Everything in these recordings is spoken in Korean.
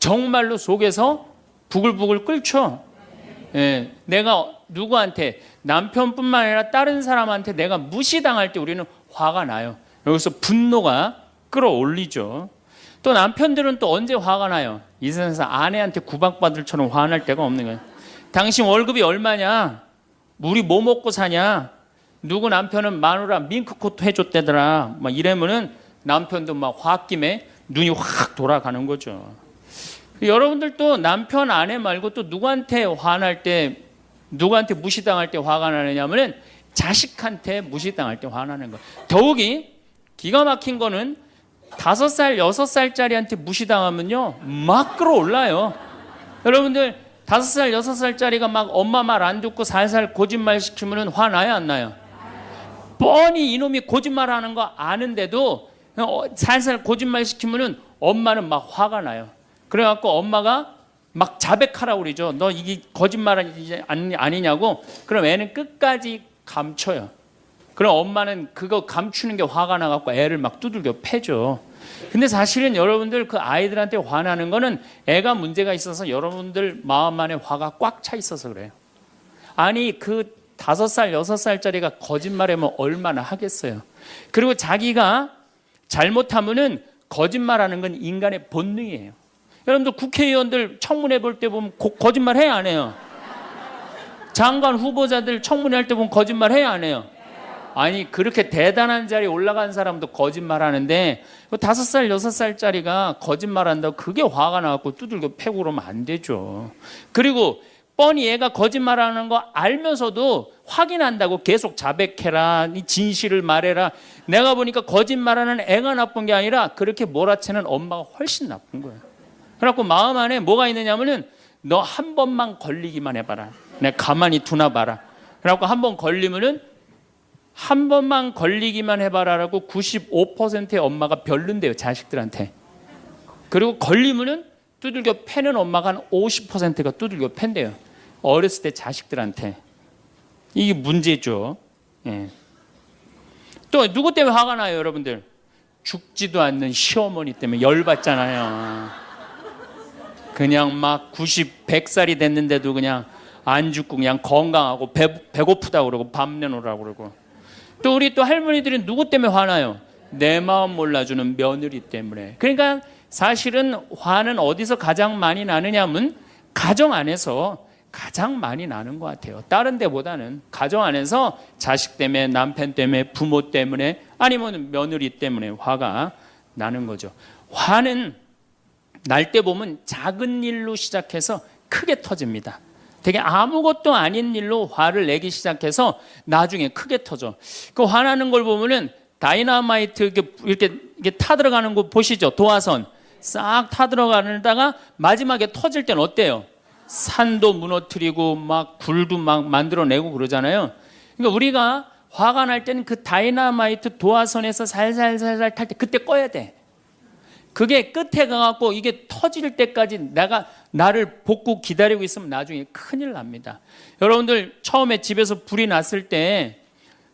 정말로 속에서 부글부글 끓죠. 예, 내가 누구한테, 남편뿐만 아니라 다른 사람한테 내가 무시당할 때 우리는 화가 나요. 여기서 분노가 끌어올리죠. 또 남편들은 또 언제 화가 나요? 이 세상에서 아내한테 구박받을 처럼 화날 때가 없는 거예요. 당신 월급이 얼마냐? 우리 뭐 먹고 사냐? 누구 남편은 마누라 밍크코트 해줬대더라. 막 이러면은 남편도 막 홧김에 눈이 확 돌아가는 거죠. 여러분들도 남편, 아내 말고 또 누구한테 화날 때, 누구한테 무시당할 때 화가 나느냐면은 자식한테 무시당할 때 화나는 거예요. 더욱이 기가 막힌 거는 5살, 6살짜리한테 무시당하면요 막 끌어올라요. 여러분들 5살, 6살짜리가 막 엄마 말 안 듣고 살살 거짓말 시키면은 화나요, 안 나요? 뻔히 이놈이 거짓말하는 거 아는데도 살살 거짓말 시키면은 엄마는 막 화가 나요. 그래갖고 엄마가 막 자백하라고 그러죠. 너 이게 거짓말 아니냐고. 그럼 애는 끝까지 감춰요. 그럼 엄마는 그거 감추는 게 화가 나갖고 애를 막 두들겨 패죠. 근데 사실은 여러분들 그 아이들한테 화나는 거는 애가 문제가 있어서 여러분들 마음 안에 화가 꽉 차 있어서 그래요. 아니 그 5살, 6살짜리가 거짓말하면 얼마나 하겠어요. 그리고 자기가 잘못하면은 거짓말하는 건 인간의 본능이에요. 여러분들 국회의원들 청문회 볼 때 보면 거짓말 해야 안 해요? 장관 후보자들 청문회 할 때 보면 거짓말 해야 안 해요? 아니 그렇게 대단한 자리에 올라간 사람도 거짓말하는데 5살, 6살짜리가 거짓말한다고 그게 화가 나갖고 두들겨 패고 그러면 안 되죠. 그리고 뻔히 얘가 거짓말하는 거 알면서도 확인한다고 계속 자백해라, 진실을 말해라. 내가 보니까 거짓말하는 애가 나쁜 게 아니라 그렇게 몰아채는 엄마가 훨씬 나쁜 거예요. 그래갖고 마음 안에 뭐가 있느냐면은 너 한 번만 걸리기만 해봐라. 내가 가만히 두나 봐라. 그래갖고 한 번 걸리면은 한 번만 걸리기만 해봐라라고 95%의 엄마가 별론데요, 자식들한테. 그리고 걸리면은 두들겨 패는 엄마가 한 50%가 두들겨 팬대요. 어렸을 때 자식들한테. 이게 문제죠. 예. 또 누구 때문에 화가 나요, 여러분들? 죽지도 않는 시어머니 때문에 열받잖아요. 그냥 막 90, 100살이 됐는데도 그냥 안 죽고 그냥 건강하고 배고프다고 그러고 밥 내놓으라고 그러고. 또 우리 또 할머니들은 누구 때문에 화나요? 내 마음 몰라주는 며느리 때문에. 그러니까 사실은 화는 어디서 가장 많이 나느냐면 가정 안에서 가장 많이 나는 것 같아요. 다른 데보다는 가정 안에서 자식 때문에, 남편 때문에, 부모 때문에, 아니면 며느리 때문에 화가 나는 거죠. 화는 날 때 보면 작은 일로 시작해서 크게 터집니다. 되게 아무것도 아닌 일로 화를 내기 시작해서 나중에 크게 터져. 그 화나는 걸 보면은 다이너마이트 이렇게 타들어가는 거 보시죠? 도화선 싹 타들어가다가 마지막에 터질 때는 어때요? 산도 무너뜨리고 막 굴도 막 만들어내고 그러잖아요. 그러니까 우리가 화가 날 때는 그 다이너마이트 도화선에서 살살살살 탈 때 그때 꺼야 돼. 그게 끝에 가갖고 이게 터질 때까지 나를 복구 기다리고 있으면 나중에 큰일 납니다. 여러분들 처음에 집에서 불이 났을 때,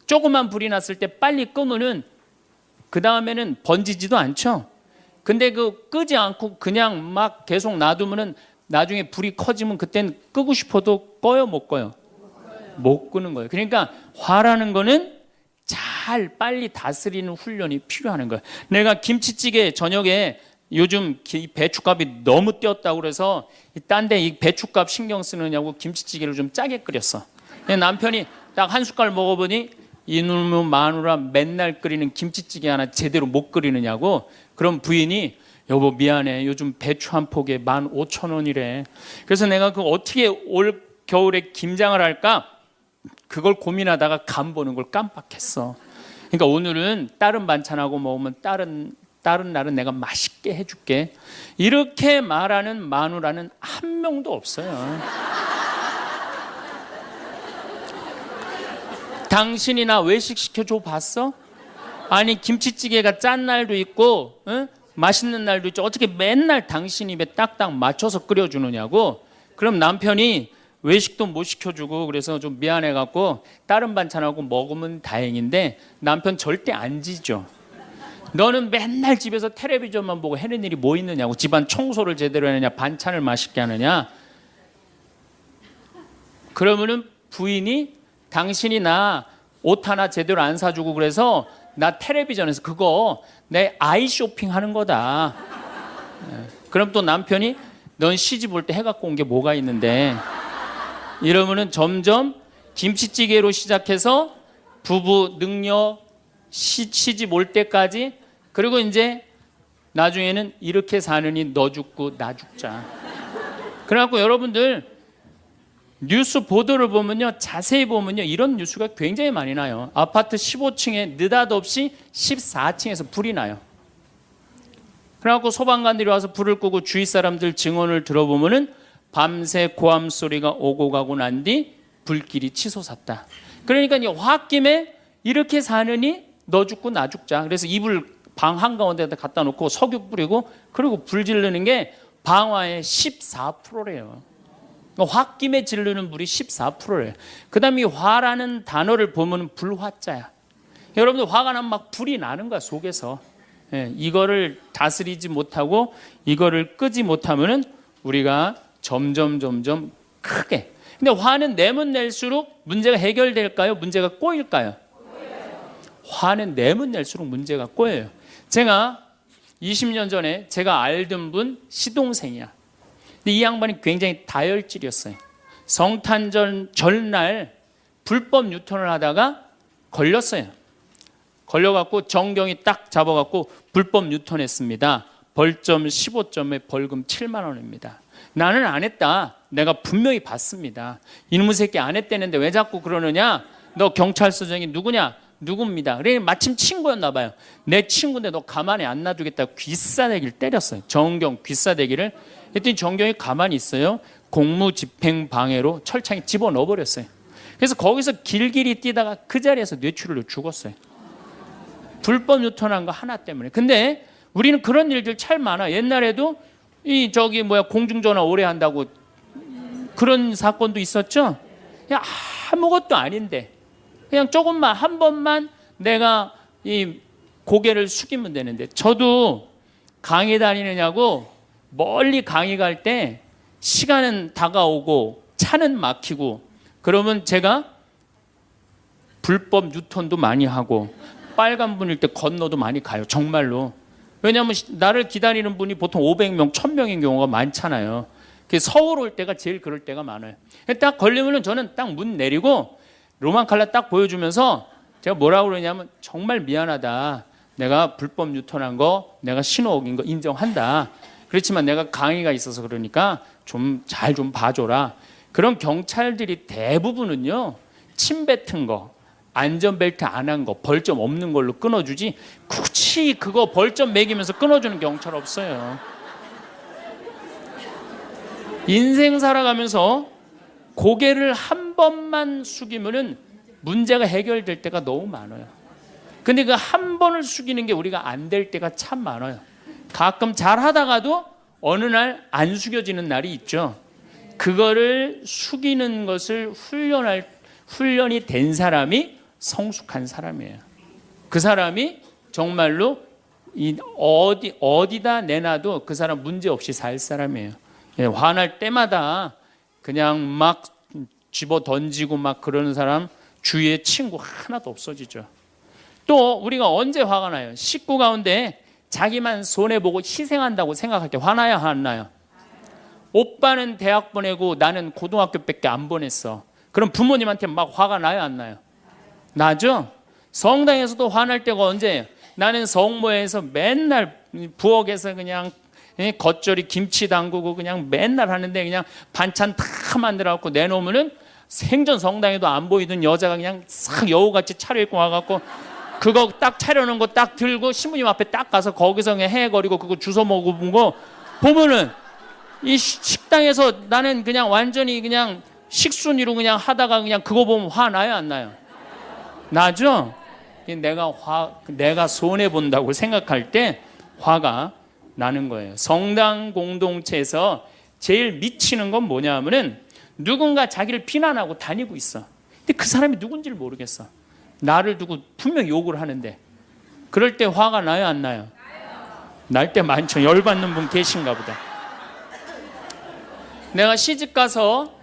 조그만 불이 났을 때 빨리 끄면은 그 다음에는 번지지도 않죠. 근데 그 끄지 않고 그냥 막 계속 놔두면은 나중에 불이 커지면 그땐 끄고 싶어도 꺼요, 못 꺼요? 못 끄는 거예요. 그러니까 화라는 거는 잘 빨리 다스리는 훈련이 필요한 거예요. 내가 김치찌개 저녁에 요즘 배춧값이 너무 뛰었다고 그래서 딴 데 이 배춧값 신경 쓰느냐고 김치찌개를 좀 짜게 끓였어. 남편이 딱 한 숟갈 먹어보니 이놈의 마누라 맨날 끓이는 김치찌개 하나 제대로 못 끓이느냐고. 그럼 부인이 여보 미안해, 요즘 배추 한 포기에 15,000원이래. 그래서 내가 그 어떻게 올 겨울에 김장을 할까 그걸 고민하다가 간 보는 걸 깜빡했어. 그러니까 오늘은 다른 반찬하고 먹으면 다른 날은 내가 맛있게 해줄게. 이렇게 말하는 마누라는 한 명도 없어요. 당신이나 외식 시켜줘 봤어? 아니 김치찌개가 짠 날도 있고 응? 맛있는 날도 있죠. 어떻게 맨날 당신 입에 딱딱 맞춰서 끓여주느냐고. 그럼 남편이 외식도 못 시켜주고 그래서 좀 미안해갖고 다른 반찬하고 먹으면 다행인데 남편 절대 안 지죠. 너는 맨날 집에서 텔레비전만 보고 해는 일이 뭐 있느냐고. 집안 청소를 제대로 하느냐, 반찬을 맛있게 하느냐. 그러면은 부인이 당신이 나 옷 하나 제대로 안 사주고 그래서 나 텔레비전에서 그거 내 아이 쇼핑하는 거다. 그럼 또 남편이 넌 시집 올 때 해갖고 온 게 뭐가 있는데. 이러면은 점점 김치찌개로 시작해서 부부 능력 시집 올 때까지, 그리고 이제 나중에는 이렇게 사느니 너 죽고 나 죽자. 그래갖고 여러분들 뉴스 보도를 보면요, 자세히 보면요, 이런 뉴스가 굉장히 많이 나요. 아파트 15층에 느닷없이 14층에서 불이 나요. 그래갖고 소방관들이 와서 불을 끄고 주위 사람들 증언을 들어보면은 밤새 고함 소리가 오고 가고 난 뒤 불길이 치솟았다. 그러니까 이 홧김에 이렇게 사느니 너 죽고 나 죽자. 그래서 이불 방 한가운데다 갖다 놓고 석유 뿌리고 그리고 불 지르는 게 방화의 14%래요. 홧김에 지르는 불이 14%래요. 그 다음에 이 화라는 단어를 보면 불화자야. 여러분들 화가 나면 막 불이 나는 거야, 속에서. 이거를 다스리지 못하고 이거를 끄지 못하면은 우리가 점점 크게. 근데 화는 내면 낼수록 문제가 해결될까요? 문제가 꼬일까요? 화는 내면 낼수록 문제가 꼬여요. 제가 20년 전에 제가 알던 분 시동생이야. 근데 이 양반이 굉장히 다혈질이었어요. 성탄절 전날 불법 유턴을 하다가 걸렸어요. 걸려갖고 정경이 딱 잡아갖고 불법 유턴했습니다. 벌점 15점에 벌금 7만 원입니다. 나는 안 했다. 내가 분명히 봤습니다. 이놈의 새끼 안 했다는데 왜 자꾸 그러느냐? 너 경찰서장이 누구냐? 누굽니다. 그래 마침 친구였나 봐요. 내 친구인데 너 가만히 안 놔두겠다고 귀싸대기를 때렸어요. 정경 귀싸대기를. 했더니 정경이 가만히 있어요. 공무집행방해로 철창에 집어넣어버렸어요. 그래서 거기서 길길이 뛰다가 그 자리에서 뇌출혈로 죽었어요. 불법 유턴한 거 하나 때문에. 근데 우리는 그런 일들 참 많아. 옛날에도 공중전화 오래 한다고 그런 사건도 있었죠. 그냥 아무것도 아닌데 그냥 조금만 한 번만 내가 이 고개를 숙이면 되는데. 저도 강의 다니느냐고 멀리 강의 갈 때 시간은 다가오고 차는 막히고 그러면 제가 불법 유턴도 많이 하고 빨간불일 때 건너도 많이 가요. 정말로. 왜냐하면 나를 기다리는 분이 보통 500명, 1000명인 경우가 많잖아요. 서울 올 때가 제일 그럴 때가 많아요. 딱 걸리면은 저는 딱 문 내리고 로만 칼라 딱 보여주면서 제가 뭐라고 그러냐면 정말 미안하다. 내가 불법 유턴한 거, 내가 신호 어긴 거 인정한다. 그렇지만 내가 강의가 있어서 그러니까 좀 잘 좀 봐줘라. 그런 경찰들이 대부분은요, 침 뱉은 거, 안전벨트 안 한 거, 벌점 없는 걸로 끊어주지 굳이 그거 벌점 매기면서 끊어주는 경찰 없어요. 인생 살아가면서 고개를 한 번만 숙이면은 문제가 해결될 때가 너무 많아요. 근데 그 한 번을 숙이는 게 우리가 안 될 때가 참 많아요. 가끔 잘 하다가도 어느 날 안 숙여지는 날이 있죠. 그거를 숙이는 것을 훈련이 된 사람이 성숙한 사람이에요. 그 사람이 정말로 어디다 내놔도 그 사람 문제 없이 살 사람이에요. 화날 때마다 그냥 막 집어 던지고 막 그러는 사람 주위에 친구 하나도 없어지죠. 또 우리가 언제 화가 나요? 식구 가운데 자기만 손해보고 희생한다고 생각할 때 화나요? 안 나요? 오빠는 대학 보내고 나는 고등학교밖에 안 보냈어. 그럼 부모님한테 막 화가 나요? 안 나요? 나죠? 성당에서도 화날 때가 언제예요? 나는 성모에서 맨날 부엌에서 그냥 겉절이 김치 담그고 그냥 맨날 하는데 그냥 반찬 다 만들어갖고 내놓으면은 생전 성당에도 안 보이던 여자가 그냥 싹 여우같이 차려입고 와갖고 그거 딱 차려놓은 거 딱 들고 신부님 앞에 딱 가서 거기서 그냥 헤거리고 그거 주워 먹어본 거 보면은 이 식당에서 나는 그냥 완전히 그냥 식순이로 그냥 하다가 그냥 그거 보면 화나요? 안 나요? 나죠? 내가 손해본다고 생각할 때 화가 나는 거예요. 성당 공동체에서 제일 미치는 건 뭐냐 하면은 누군가 자기를 비난하고 다니고 있어. 근데 그 사람이 누군지를 모르겠어. 나를 두고 분명 욕을 하는데 그럴 때 화가 나요, 안 나요? 날 때 많죠. 열받는 분 계신가 보다. 내가 시집 가서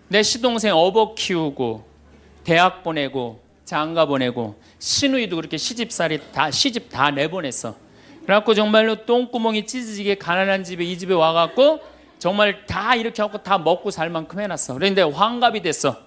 내 시동생 어버 키우고 대학 보내고 장가 보내고 시누이도 그렇게 시집 다 내보냈어. 그래갖고 정말로 똥구멍이 찢어지게 가난한 집에 이 집에 와갖고 정말 다 이렇게 하고 다 먹고 살 만큼 해놨어. 그런데 환갑이 됐어.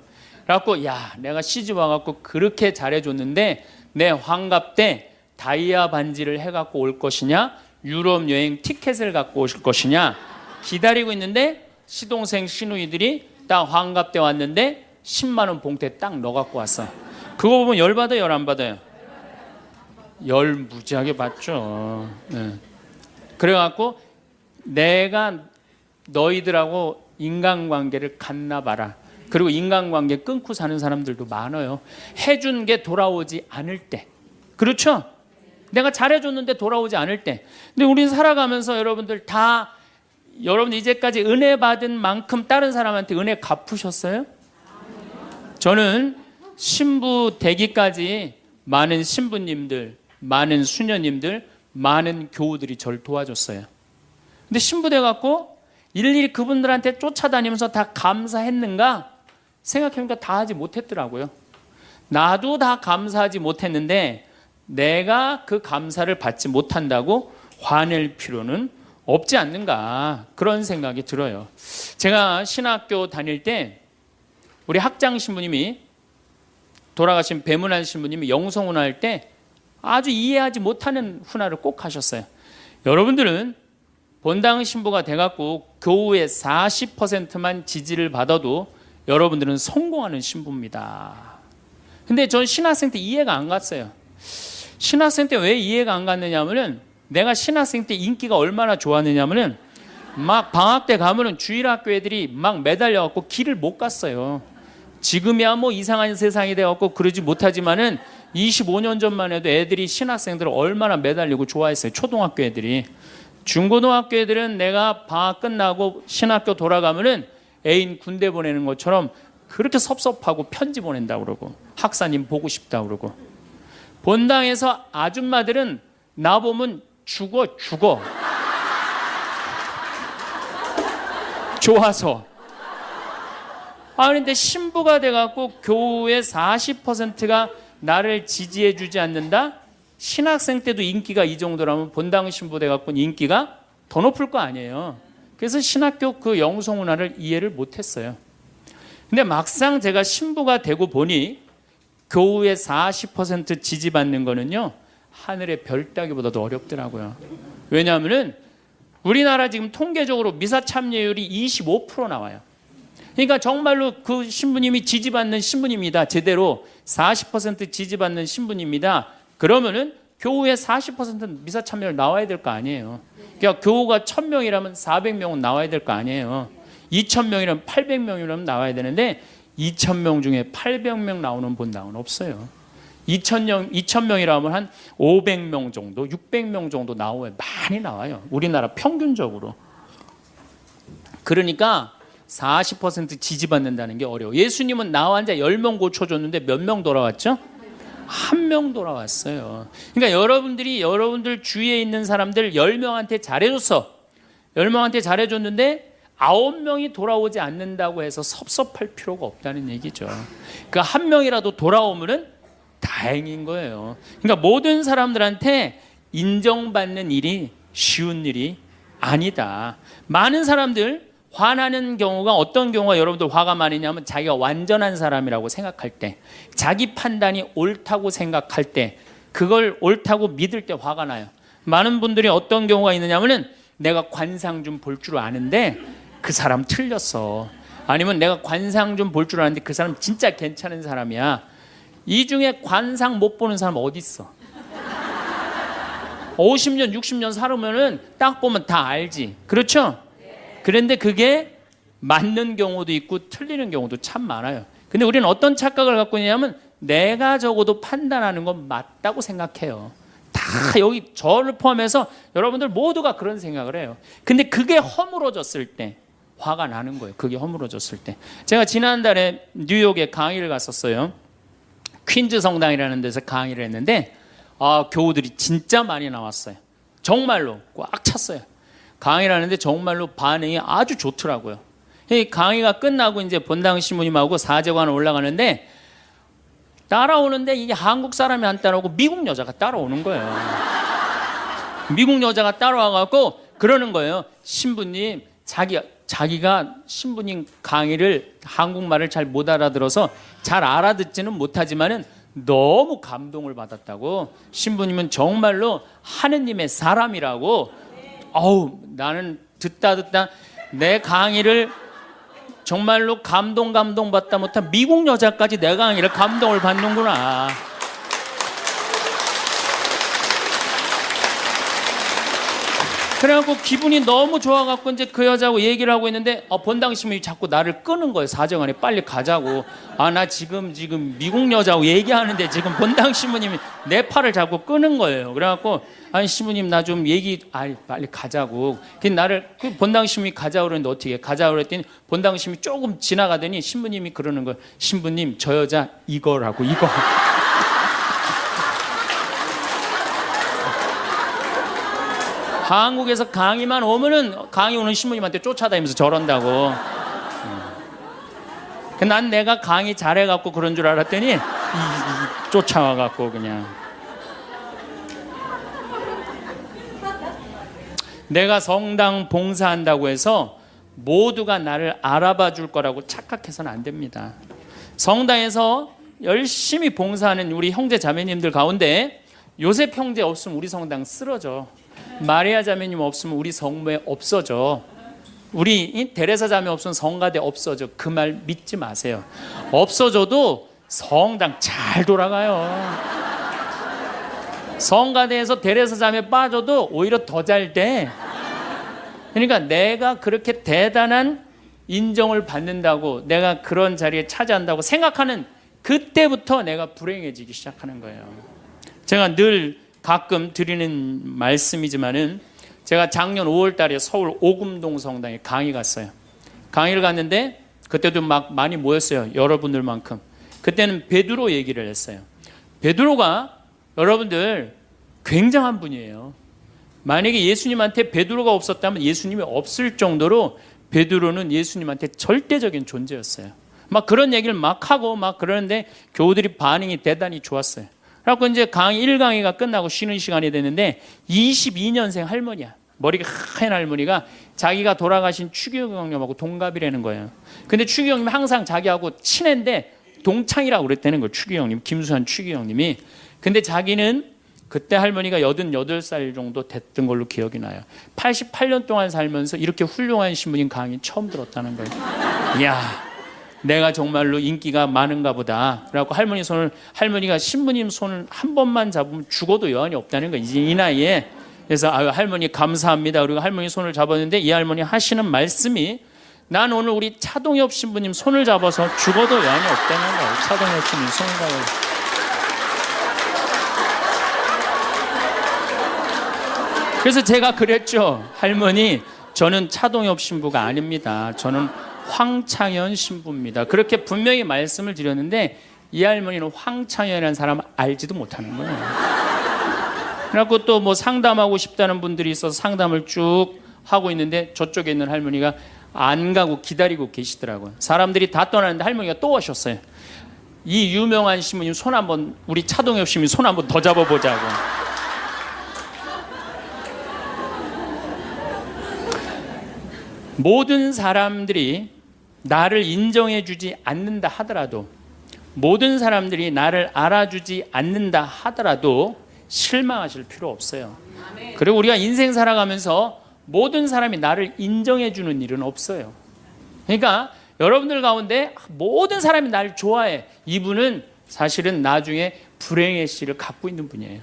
그래갖고 야, 내가 시집 와갖고 그렇게 잘해줬는데 내 환갑 때 다이아 반지를 해갖고 올 것이냐, 유럽 여행 티켓을 갖고 오실 것이냐 기다리고 있는데 시동생 시누이들이 딱 환갑 때 왔는데 10만 원 봉투에 딱 넣어갖고 왔어. 그거 보면 열 받아요, 열 안 받아요? 열 무지하게 받죠. 네. 그래갖고 내가 너희들하고 인간관계를 갖나 봐라. 그리고 인간관계 끊고 사는 사람들도 많아요. 해준 게 돌아오지 않을 때. 그렇죠? 내가 잘해줬는데 돌아오지 않을 때. 근데 우리는 살아가면서 여러분들 이제까지 은혜 받은 만큼 다른 사람한테 은혜 갚으셨어요? 저는 신부 되기까지 많은 신부님들, 많은 수녀님들, 많은 교우들이 저를 도와줬어요. 근데 신부 돼갖고 일일이 그분들한테 쫓아다니면서 다 감사했는가? 생각해보니까 다 하지 못했더라고요. 나도 다 감사하지 못했는데 내가 그 감사를 받지 못한다고 화낼 필요는 없지 않는가, 그런 생각이 들어요. 제가 신학교 다닐 때 우리 학장 신부님이, 돌아가신 배문환 신부님이 영성훈화 할 때 아주 이해하지 못하는 훈화를 꼭 하셨어요. 여러분들은 본당 신부가 돼갖고 교우의 40%만 지지를 받아도 여러분들은 성공하는 신부입니다. 근데 전 신학생 때 이해가 안 갔어요. 신학생 때 왜 이해가 안 갔느냐면은, 내가 신학생 때 인기가 얼마나 좋았느냐면은 막 방학 때 가면은 주일학교 애들이 막 매달려갖고 길을 못 갔어요. 지금이야 뭐 이상한 세상이 돼갖고 그러지 못하지만은 25년 전만 해도 애들이 신학생들을 얼마나 매달리고 좋아했어요. 초등학교 애들이. 중고등학교 애들은 내가 방학 끝나고 신학교 돌아가면은 애인 군대 보내는 것처럼 그렇게 섭섭하고 편지 보낸다고 그러고 학사님 보고 싶다고 그러고, 본당에서 아줌마들은 나보면 죽어 좋아서. 그런데 신부가 돼갖고 교우의 40%가 나를 지지해 주지 않는다? 신학생 때도 인기가 이 정도라면 본당 신부 돼갖고 인기가 더 높을 거 아니에요. 그래서 신학교 그 영성훈화를 이해를 못했어요. 근데 막상 제가 신부가 되고 보니 교우의 40% 지지받는 거는요, 하늘의 별 따기보다도 어렵더라고요. 왜냐하면은 우리나라 지금 통계적으로 미사 참여율이 25% 나와요. 그러니까 정말로 그 신부님이 지지받는 신부님이다, 제대로 40% 지지받는 신부님이다, 그러면은 교우의 40% 미사 참여율 나와야 될 거 아니에요. 그러니까 교우가 1000명이라면 400명은 나와야 될 거 아니에요. 2000명이라면 800명이라면 나와야 되는데 2000명 중에 800명 나오는 본당은 없어요. 2000명이라면 한 500명 정도, 600명 정도 나와요. 많이 나와요. 우리나라 평균적으로. 그러니까 40% 지지받는다는 게 어려워. 예수님은 나 환자 10명 고쳐줬는데 몇 명 돌아왔죠? 1명 돌아왔어요. 그러니까 여러분들 주위에 있는 사람들 10명한테 잘해줬어. 10명한테 잘해줬는데 9명이 돌아오지 않는다고 해서 섭섭할 필요가 없다는 얘기죠. 그러니까 1명이라도 돌아오면은 다행인 거예요. 그러니까 모든 사람들한테 인정받는 일이 쉬운 일이 아니다. 많은 사람들 화나는 경우가, 어떤 경우가 여러분들 화가 많으냐면 자기가 완전한 사람이라고 생각할 때, 자기 판단이 옳다고 생각할 때, 그걸 옳다고 믿을 때 화가 나요. 많은 분들이 어떤 경우가 있느냐면은 내가 관상 좀 볼 줄 아는데 그 사람 틀렸어. 아니면 내가 관상 좀 볼 줄 아는데 그 사람 진짜 괜찮은 사람이야. 이 중에 관상 못 보는 사람 어디 있어? 50년, 60년 살으면은 딱 보면 다 알지. 그렇죠? 그런데 그게 맞는 경우도 있고 틀리는 경우도 참 많아요. 근데 우리는 어떤 착각을 갖고 있냐면 내가 적어도 판단하는 건 맞다고 생각해요. 다 여기 저를 포함해서 여러분들 모두가 그런 생각을 해요. 근데 그게 허물어졌을 때 화가 나는 거예요. 그게 허물어졌을 때. 제가 지난달에 뉴욕에 강의를 갔었어요. 퀸즈 성당이라는 데서 강의를 했는데 교우들이 진짜 많이 나왔어요. 정말로 꽉 찼어요. 강의를 하는데 정말로 반응이 아주 좋더라고요. 이 강의가 끝나고 이제 본당 신부님하고 사제관에 올라가는데 따라오는데 이게 한국 사람이 안 따라오고 미국 여자가 따라오는 거예요. 미국 여자가 따라와갖고 그러는 거예요. 신부님, 자기가 신부님 강의를 한국말을 잘 못 알아들어서 잘 알아듣지는 못하지만은 너무 감동을 받았다고. 신부님은 정말로 하느님의 사람이라고. 나는 듣다 내 강의를 정말로 감동받다 못한 미국 여자까지 내 강의를 감동을 받는구나. 그래갖고 기분이 너무 좋아갖고 이제 그 여자하고 얘기를 하고 있는데 본당 신부님이 자꾸 나를 끄는 거예요. 사정안에 빨리 가자고. 나 지금 미국 여자하고 얘기하는데 지금 본당 신부님이 내 팔을 자꾸 끄는 거예요. 그래갖고 신부님 나 좀 빨리 가자고. 나를 본당 신부님이 가자고 그러는데 어떻게 가자고 그랬더니 본당 신부님이 조금 지나가더니 신부님이 그러는 거예요. 신부님 저 여자 이거라고 이거. 한국에서 강의만 오면은 강의 오는 신부님한테 쫓아다니면서 저런다고. 난 내가 강의 잘해갖고 그런 줄 알았더니 쫓아와갖고 그냥. 내가 성당 봉사한다고 해서 모두가 나를 알아봐 줄 거라고 착각해서는 안 됩니다. 성당에서 열심히 봉사하는 우리 형제 자매님들 가운데 요셉 형제 없으면 우리 성당 쓰러져. 마리아 자매님 없으면 우리 성모에 없어져. 우리 데레사 자매 없으면 성가대 없어져. 그 말 믿지 마세요. 없어져도 성당 잘 돌아가요. 성가대에서 데레사 자매 빠져도 오히려 더 잘 돼. 그러니까 내가 그렇게 대단한 인정을 받는다고, 내가 그런 자리에 차지한다고 생각하는 그때부터 내가 불행해지기 시작하는 거예요. 제가 늘 가끔 드리는 말씀이지만은 제가 작년 5월 달에 서울 오금동 성당에 강의 갔어요. 강의를 갔는데 그때도 막 많이 모였어요. 여러분들만큼. 그때는 베드로 얘기를 했어요. 베드로가 여러분들 굉장한 분이에요. 만약에 예수님한테 베드로가 없었다면 예수님이 없을 정도로 베드로는 예수님한테 절대적인 존재였어요. 막 그런 얘기를 막 하고 막 그러는데 교우들이 반응이 대단히 좋았어요. 그래서 이제 강의 1강의가 끝나고 쉬는 시간이 됐는데 22년생 할머니야. 머리가 하얀 할머니가 자기가 돌아가신 추기영 형님하고 동갑이라는 거예요. 근데 추기영 형님이 항상 자기하고 친한데 동창이라고 그랬다는 거예요. 추기영 형님, 김수환 추기영 형님이. 근데 자기는 그때 할머니가 88살 정도 됐던 걸로 기억이 나요. 88년 동안 살면서 이렇게 훌륭한 신부님 강의 처음 들었다는 거예요. 이야, 내가 정말로 인기가 많은가 보다. 그래갖고 할머니가 신부님 손을 한 번만 잡으면 죽어도 여한이 없다는 거예요. 이제 이 나이에. 그래서 할머니 감사합니다. 그리고 할머니 손을 잡았는데 이 할머니 하시는 말씀이 난 오늘 우리 차동엽 신부님 손을 잡아서 죽어도 여한이 없다는 거예요. 차동엽 신부님 손을 잡아서. 그래서 제가 그랬죠. 할머니, 저는 차동엽 신부가 아닙니다. 저는 황창현 신부입니다. 그렇게 분명히 말씀을 드렸는데 이 할머니는 황창현이라는 사람을 알지도 못하는 거예요. 그래갖고 또 뭐 상담하고 싶다는 분들이 있어서 상담을 쭉 하고 있는데 저쪽에 있는 할머니가 안 가고 기다리고 계시더라고요. 사람들이 다 떠나는데 할머니가 또 오셨어요. 이 유명한 신부님 손 한번, 우리 차동엽 신부님 손 한번 더 잡아보자고. 모든 사람들이 나를 인정해주지 않는다 하더라도, 모든 사람들이 나를 알아주지 않는다 하더라도 실망하실 필요 없어요. 그리고 우리가 인생 살아가면서 모든 사람이 나를 인정해주는 일은 없어요. 그러니까 여러분들 가운데 모든 사람이 나를 좋아해. 이분은 사실은 나중에 불행의 씨를 갖고 있는 분이에요.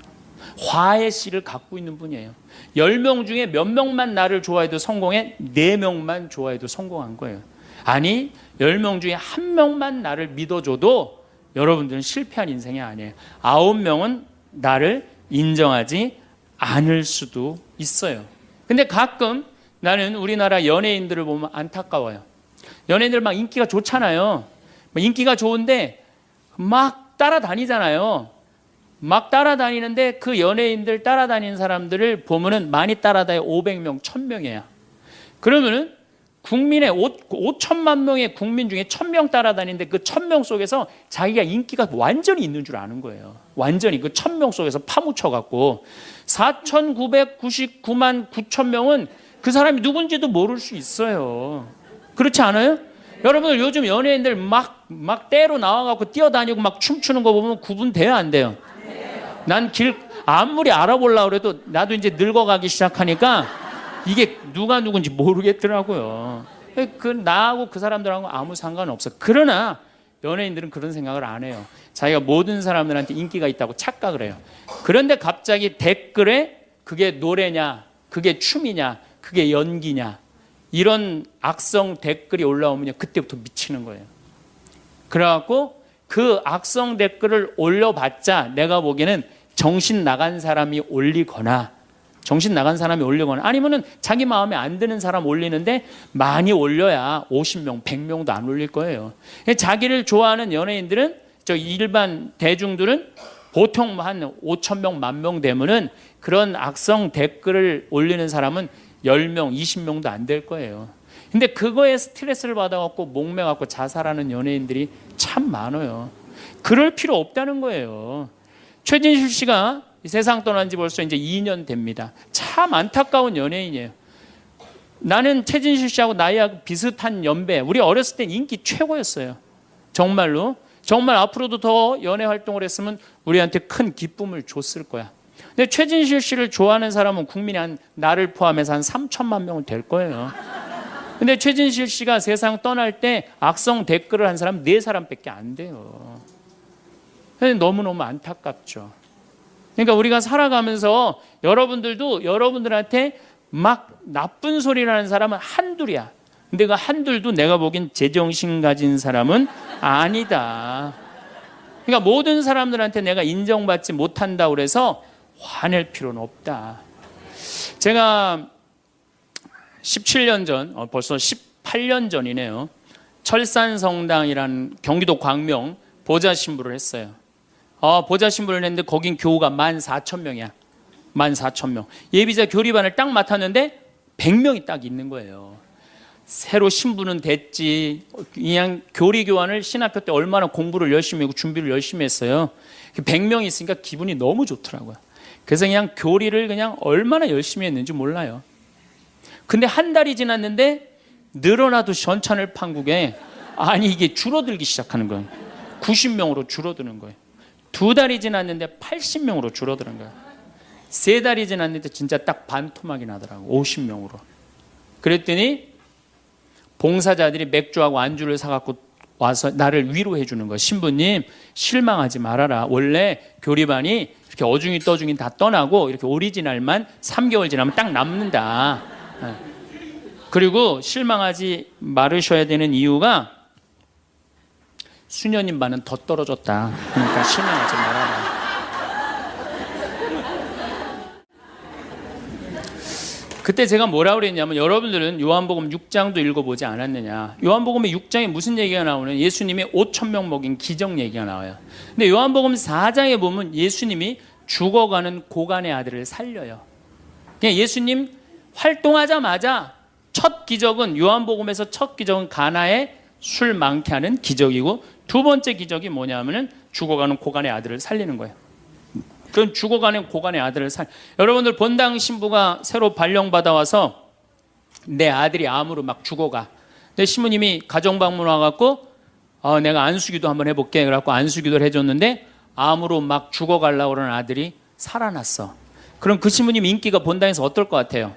화의 씨를 갖고 있는 분이에요. 10명 중에 몇 명만 나를 좋아해도 성공해? 4명만 좋아해도 성공한 거예요. 아니, 10명 중에 1명만 나를 믿어줘도 여러분들은 실패한 인생이 아니에요. 9명은 나를 인정하지 않을 수도 있어요. 근데 가끔 나는 우리나라 연예인들을 보면 안타까워요. 연예인들 막 인기가 좋잖아요. 인기가 좋은데 막 따라다니잖아요. 막 따라다니는데 그 연예인들 따라다니는 사람들을 보면은 많이 따라다녀 500명, 1000명이야. 그러면은 국민의 5천만 명의 국민 중에 1000명 따라다니는데 그 1000명 속에서 자기가 인기가 완전히 있는 줄 아는 거예요. 완전히 그 1000명 속에서 파묻혀갖고 4999만 9천 명은 그 사람이 누군지도 모를 수 있어요. 그렇지 않아요? 여러분들 요즘 연예인들 막 때로 나와갖고 뛰어다니고 막 춤추는 거 보면 구분돼요, 안 돼요? 난 아무리 알아보려고 그래도 나도 이제 늙어가기 시작하니까 이게 누가 누군지 모르겠더라고요. 나하고 그 사람들하고 아무 상관없어. 그러나 연예인들은 그런 생각을 안 해요. 자기가 모든 사람들한테 인기가 있다고 착각을 해요. 그런데 갑자기 댓글에 그게 노래냐, 그게 춤이냐, 그게 연기냐, 이런 악성 댓글이 올라오면 그때부터 미치는 거예요. 그래갖고 그 악성 댓글을 올려봤자 내가 보기에는 정신 나간 사람이 올리거나 아니면은 자기 마음에 안 드는 사람 올리는데 많이 올려야 50명, 100명도 안 올릴 거예요. 자기를 좋아하는 연예인들은, 저 일반 대중들은 보통 한 5,000명, 10,000명 되면은 그런 악성 댓글을 올리는 사람은 10명, 20명도 안 될 거예요. 근데 그거에 스트레스를 받아갖고 목매갖고 자살하는 연예인들이 참 많아요. 그럴 필요 없다는 거예요. 최진실 씨가 이 세상 떠난 지 벌써 이제 2년 됩니다. 참 안타까운 연예인이에요. 나는 최진실 씨하고 나이하고 비슷한 연배. 우리 어렸을 땐 인기 최고였어요. 정말로. 정말 앞으로도 더 연애 활동을 했으면 우리한테 큰 기쁨을 줬을 거야. 근데 최진실 씨를 좋아하는 사람은 국민이 나를 포함해서 한 3천만 명은 될 거예요. 근데 최진실 씨가 세상 떠날 때 악성 댓글을 한 사람 4사람밖에 안 돼요. 너무너무 안타깝죠. 그러니까 우리가 살아가면서 여러분들도 여러분들한테 막 나쁜 소리를 하는 사람은 한둘이야. 근데 그 한둘도 내가 보기엔 제정신 가진 사람은 아니다. 그러니까 모든 사람들한테 내가 인정받지 못한다고 그래서 화낼 필요는 없다. 제가 17년 전, 벌써 18년 전이네요. 철산성당이라는 경기도 광명 보좌신부를 했어요. 보좌신부를 했는데 거긴 교우가 14,000명이야. 14,000명. 예비자 교리반을 딱 맡았는데 100명이 딱 있는 거예요. 새로 신부는 됐지. 그냥 교리교환을 신학교 때 얼마나 공부를 열심히 하고 준비를 열심히 했어요. 100명이 있으니까 기분이 너무 좋더라고요. 그래서 그냥 교리를 그냥 얼마나 열심히 했는지 몰라요. 근데 한 달이 지났는데 늘어나도 전찬을 판국에 이게 줄어들기 시작하는 거예요. 90명으로 줄어드는 거예요. 2달이 지났는데 80명으로 줄어드는 거예요. 3달이 지났는데 진짜 딱 반토막이 나더라고. 50명으로. 그랬더니 봉사자들이 맥주하고 안주를 사갖고 와서 나를 위로해 주는 거예요. 신부님 실망하지 말아라. 원래 교리반이 이렇게 어중이 떠중이 다 떠나고 이렇게 오리지널만 3개월 지나면 딱 남는다. 그리고 실망하지 말으셔야 되는 이유가 수녀님 반은 더 떨어졌다. 그러니까 실망하지 말아라. 그때 제가 뭐라고 그랬냐면 여러분들은 요한복음 6장도 읽어보지 않았느냐. 요한복음의 6장에 무슨 얘기가 나오는 예수님이 5,000명 먹인 기적 얘기가 나와요. 근데 요한복음 4장에 보면 예수님이 죽어가는 고간의 아들을 살려요. 그냥 예수님 활동하자마자 첫 기적은 요한복음에서 첫 기적은 가나에 술 많게 하는 기적이고 두 번째 기적이 뭐냐면은 죽어가는 고간의 아들을 살리는 거예요. 그런 죽어가는 고간의 아들을 여러분들 본당 신부가 새로 발령받아 와서 내 아들이 암으로 막 죽어가. 근데 신부님이 가정 방문 와갖고 내가 안수기도 한번 해볼게. 그래갖고 안수기도를 해줬는데 암으로 막 죽어가려고 그러는 아들이 살아났어. 그럼 그 신부님 인기가 본당에서 어떨 것 같아요?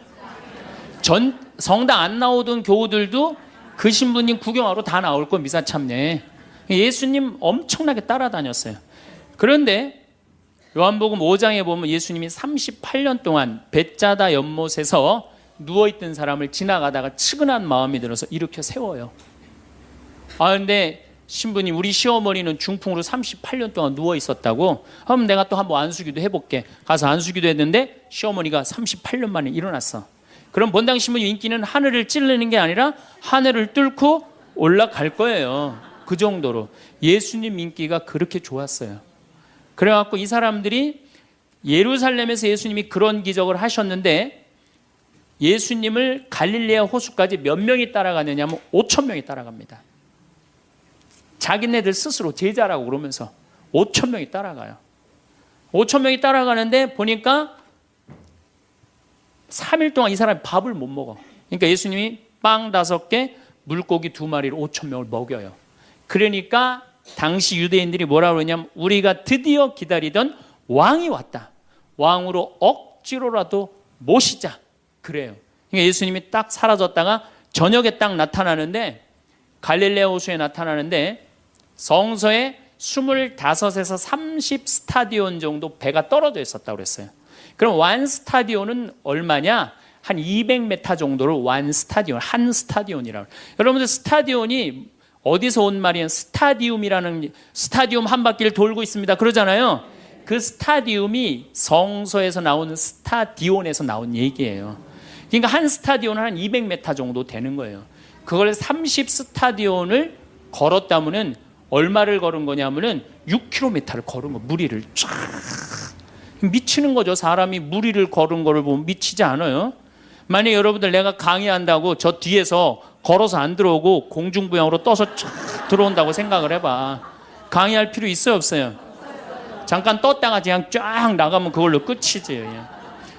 성당 안 나오던 교우들도 그 신부님 구경하러 다 나올 거 미사 참례. 예수님 엄청나게 따라다녔어요. 그런데 요한복음 5장에 보면 예수님이 38년 동안 벳자다 연못에서 누워있던 사람을 지나가다가 측은한 마음이 들어서 일으켜 세워요. 근데 신부님 우리 시어머니는 중풍으로 38년 동안 누워있었다고. 그럼 내가 또 한번 안수기도 해볼게. 가서 안수기도 했는데 시어머니가 38년 만에 일어났어. 그럼 본당 신부님 인기는 하늘을 찌르는 게 아니라 하늘을 뚫고 올라갈 거예요. 그 정도로 예수님 인기가 그렇게 좋았어요. 그래갖고 이 사람들이 예루살렘에서 예수님이 그런 기적을 하셨는데 예수님을 갈릴레아 호수까지 몇 명이 따라가느냐 하면 5천 명이 따라갑니다. 자기네들 스스로 제자라고 그러면서 5천 명이 따라가요. 5천 명이 따라가는데 보니까 3일 동안 이 사람이 밥을 못 먹어. 그러니까 예수님이 빵 5개, 물고기 2마리로 5천 명을 먹여요. 그러니까 당시 유대인들이 뭐라고 그러냐면 우리가 드디어 기다리던 왕이 왔다. 왕으로 억지로라도 모시자. 그래요. 그러니까 예수님이 딱 사라졌다가 저녁에 딱 나타나는데 갈릴레아 호수에 나타나는데 성서에 25에서 30 스타디온 정도 배가 떨어져 있었다고 그랬어요. 그럼 완 스타디온은 얼마냐? 한 200m 정도를 완 스타디온, 한 스타디온이라고. 여러분들 스타디온이 어디서 온 말이에요? 스타디움이라는, 스타디움 한 바퀴를 돌고 있습니다. 그러잖아요. 그 스타디움이 성서에서 나오는 스타디온에서 나온 얘기예요. 그러니까 한 스타디온은 한 200m 정도 되는 거예요. 그걸 30 스타디온을 걸었다면은 얼마를 걸은 거냐면은 6km를 걸은 거, 무리를 쫙. 미치는 거죠. 사람이 무리를 걸은 거를 보면 미치지 않아요? 만약에 여러분들 내가 강의한다고 저 뒤에서 걸어서 안 들어오고 공중부양으로 떠서 쫙 들어온다고 생각을 해봐. 강의할 필요 있어요, 없어요? 잠깐 떴다가 그냥 쫙 나가면 그걸로 끝이지.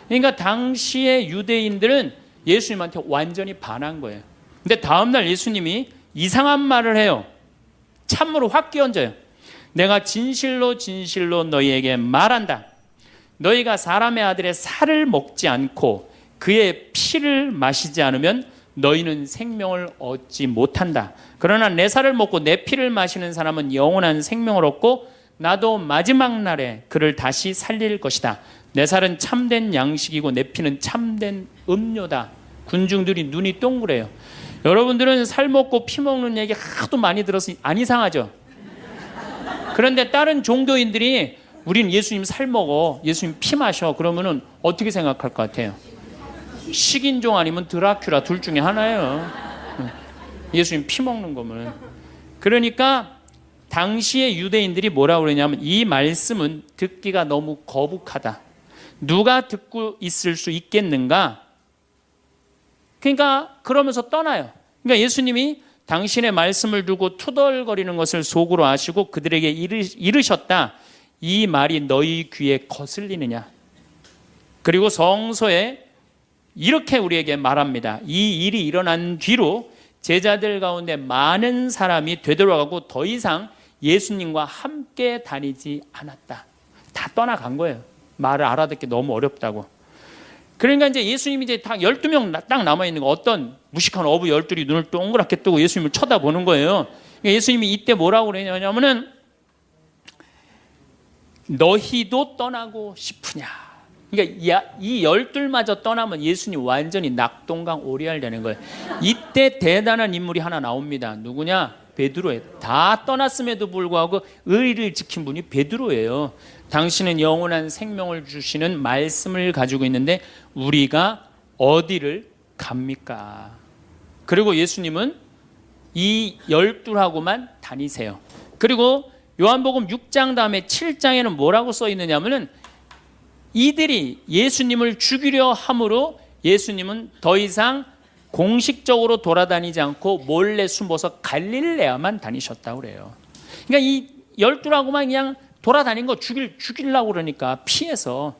그러니까 당시의 유대인들은 예수님한테 완전히 반한 거예요. 근데 다음날 예수님이 이상한 말을 해요. 참으로 확 끼얹어요. 내가 진실로 진실로 너희에게 말한다. 너희가 사람의 아들의 살을 먹지 않고 그의 피를 마시지 않으면 너희는 생명을 얻지 못한다. 그러나 내 살을 먹고 내 피를 마시는 사람은 영원한 생명을 얻고 나도 마지막 날에 그를 다시 살릴 것이다. 내 살은 참된 양식이고 내 피는 참된 음료다. 군중들이 눈이 동그래요. 여러분들은 살 먹고 피 먹는 얘기 하도 많이 들어서 안 이상하죠? 그런데 다른 종교인들이 우린 예수님 살 먹어, 예수님 피 마셔, 그러면은 어떻게 생각할 것 같아요? 식인종 아니면 드라큘라 둘 중에 하나예요. 예수님 피 먹는 거면. 그러니까 당시의 유대인들이 뭐라고 그러냐면 이 말씀은 듣기가 너무 거북하다. 누가 듣고 있을 수 있겠는가? 그러니까 그러면서 떠나요. 그러니까 예수님이 당신의 말씀을 두고 투덜거리는 것을 속으로 아시고 그들에게 이르셨다. 이 말이 너희 귀에 거슬리느냐? 그리고 성서에 이렇게 우리에게 말합니다. 이 일이 일어난 뒤로 제자들 가운데 많은 사람이 되돌아가고 더 이상 예수님과 함께 다니지 않았다. 다 떠나간 거예요. 말을 알아듣기 너무 어렵다고. 그러니까 이제 예수님이 이제 딱 12명 딱 남아있는 거, 어떤 무식한 어부 12이 눈을 동그랗게 뜨고 예수님을 쳐다보는 거예요. 그러니까 예수님이 이때 뭐라고 그러냐면은 너희도 떠나고 싶으냐. 그러니까 이 12마저 떠나면 예수님 완전히 낙동강 오리알 되는 거예요. 이때 대단한 인물이 하나 나옵니다. 누구냐? 베드로예요. 다 떠났음에도 불구하고 의리를 지킨 분이 베드로예요. 당신은 영원한 생명을 주시는 말씀을 가지고 있는데 우리가 어디를 갑니까? 그리고 예수님은 이 12하고만 다니세요. 그리고 요한복음 6장 다음에 7장에는 뭐라고 써 있느냐면은 이들이 예수님을 죽이려 함으로 예수님은 더 이상 공식적으로 돌아다니지 않고 몰래 숨어서 갈릴레아만 다니셨다고 그래요. 그러니까 이 12하고만 그냥 돌아다닌 거 죽이려고 그러니까 피해서.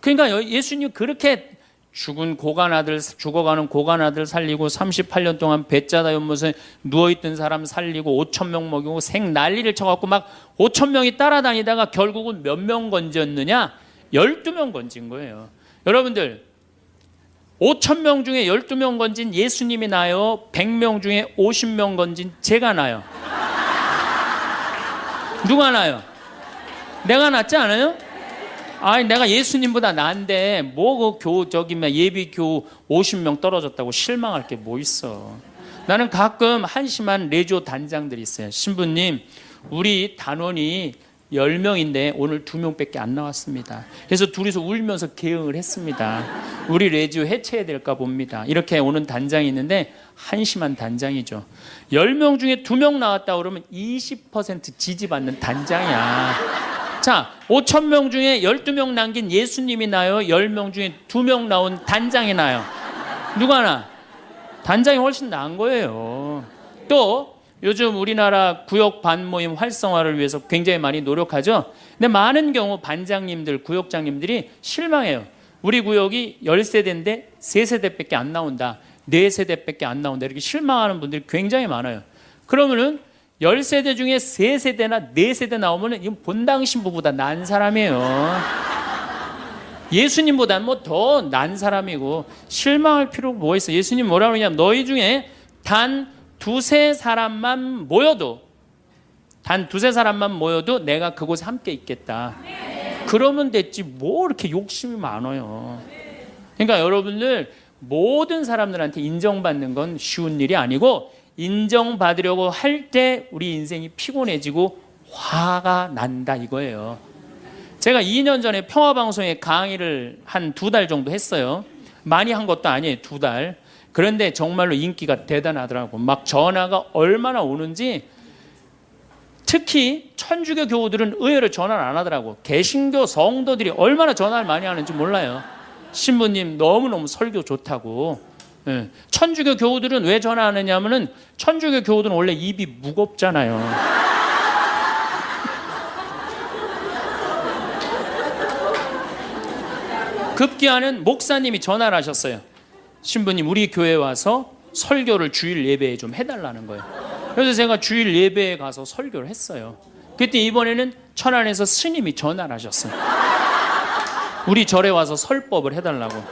그러니까 예수님 그렇게 죽어가는 고간 아들 살리고 38년 동안 배짜다 연못에 누워있던 사람 살리고 5천 명 먹이고 생 난리를 쳐갖고 막 5천 명이 따라다니다가 결국은 몇 명 건졌느냐? 12명 건진 거예요. 여러분들 5천 명 중에 12명 건진 예수님이 나요? 100명 중에 50명 건진 제가 나요? 누가 나요? 내가 낫지 않아요? 아니 내가 예수님보다 나은데 뭐 예비 교우 50명 떨어졌다고 실망할 게 뭐 있어. 나는 가끔 한심한 레조 단장들이 있어요. 신부님 우리 단원이 10명인데 오늘 2명밖에 안 나왔습니다. 그래서 둘이서 울면서 개응을 했습니다. 우리 레지오 해체해야 될까 봅니다. 이렇게 오는 단장이 있는데 한심한 단장이죠. 10명 중에 2명 나왔다 그러면 20% 지지받는 단장이야. 자, 5천 명 중에 12명 남긴 예수님이 나요? 10명 중에 2명 나온 단장이 나요? 누가 나? 단장이 훨씬 나은 거예요. 또 요즘 우리나라 구역 반모임 활성화를 위해서 굉장히 많이 노력하죠. 근데 많은 경우 반장님들, 구역장님들이 실망해요. 우리 구역이 10세대인데 3세대밖에 안 나온다. 4세대밖에 안 나온다. 이렇게 실망하는 분들이 굉장히 많아요. 그러면은 10세대 중에 3세대나 4세대 나오면은 이건 본당 신부보다 난 사람이에요. 예수님보다는 뭐 더 난 사람이고 실망할 필요가 뭐가 있어. 예수님 뭐라고 그러냐면 너희 중에 단 두세 사람만 모여도 내가 그곳에 함께 있겠다. 그러면 됐지 뭐 이렇게 욕심이 많아요. 그러니까 여러분들 모든 사람들한테 인정받는 건 쉬운 일이 아니고 인정받으려고 할 때 우리 인생이 피곤해지고 화가 난다 이거예요. 제가 2년 전에 평화방송에 강의를 한 2달 정도 했어요. 많이 한 것도 아니에요. 2달. 그런데 정말로 인기가 대단하더라고. 막 전화가 얼마나 오는지. 특히 천주교 교우들은 의외로 전화를 안 하더라고. 개신교 성도들이 얼마나 전화를 많이 하는지 몰라요. 신부님 너무너무 설교 좋다고. 천주교 교우들은 왜 전화하느냐 하면은 천주교 교우들은 원래 입이 무겁잖아요. 급기야는 목사님이 전화를 하셨어요. 신부님 우리 교회에 와서 설교를 주일 예배에 좀 해달라는 거예요. 그래서 제가 주일 예배에 가서 설교를 했어요. 그때 이번에는 천안에서 스님이 전화를 하셨어요. 우리 절에 와서 설법을 해달라고.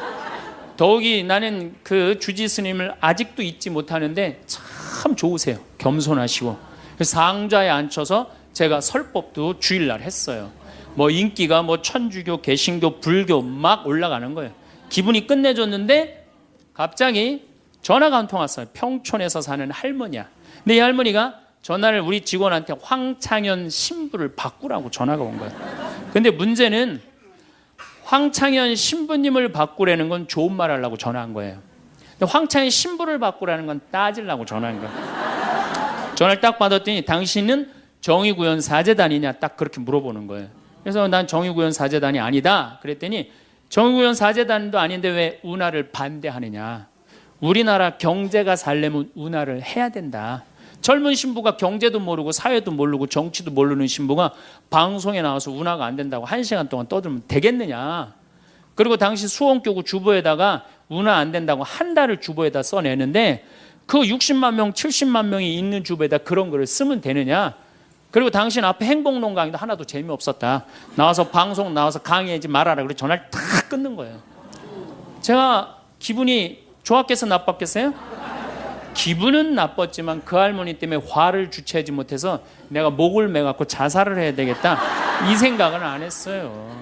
더욱이 나는 그 주지 스님을 아직도 잊지 못하는데 참 좋으세요. 겸손하시고. 상좌에 앉혀서 제가 설법도 주일날 했어요. 뭐 인기가 뭐 천주교, 개신교, 불교 막 올라가는 거예요. 기분이 끝내줬는데 갑자기 전화가 한 통 왔어요. 평촌에서 사는 할머니야. 근데 이 할머니가 전화를 우리 직원한테 황창현 신부를 바꾸라고 전화가 온 거예요. 근데 문제는 황창현 신부님을 바꾸라는 건 좋은 말 하려고 전화한 거예요. 근데 황창현 신부를 바꾸라는 건 따지려고 전화한 거예요. 전화를 딱 받았더니 당신은 정의구현 사제단이냐 딱 그렇게 물어보는 거예요. 그래서 난 정의구현 사제단이 아니다. 그랬더니 정의구현 사제단도 아닌데 왜 운하를 반대하느냐. 우리나라 경제가 살려면 운하를 해야 된다. 젊은 신부가 경제도 모르고 사회도 모르고 정치도 모르는 신부가 방송에 나와서 운하가 안 된다고 1시간 동안 떠들면 되겠느냐. 그리고 당시 수원교구 주보에다가 운하 안 된다고 한 달을 주보에다 써내는데 그 60만 명 70만 명이 있는 주보에다 그런 글을 쓰면 되느냐. 그리고 당신 앞에 행복론 강의도 하나도 재미없었다. 나와서 방송 나와서 강의하지 말아라. 그래서 전화를 탁 끊는 거예요. 제가 기분이 좋았겠어 나빴겠어요? 기분은 나빴지만 그 할머니 때문에 화를 주체하지 못해서 내가 목을 매갖고 자살을 해야 되겠다 이 생각은 안 했어요.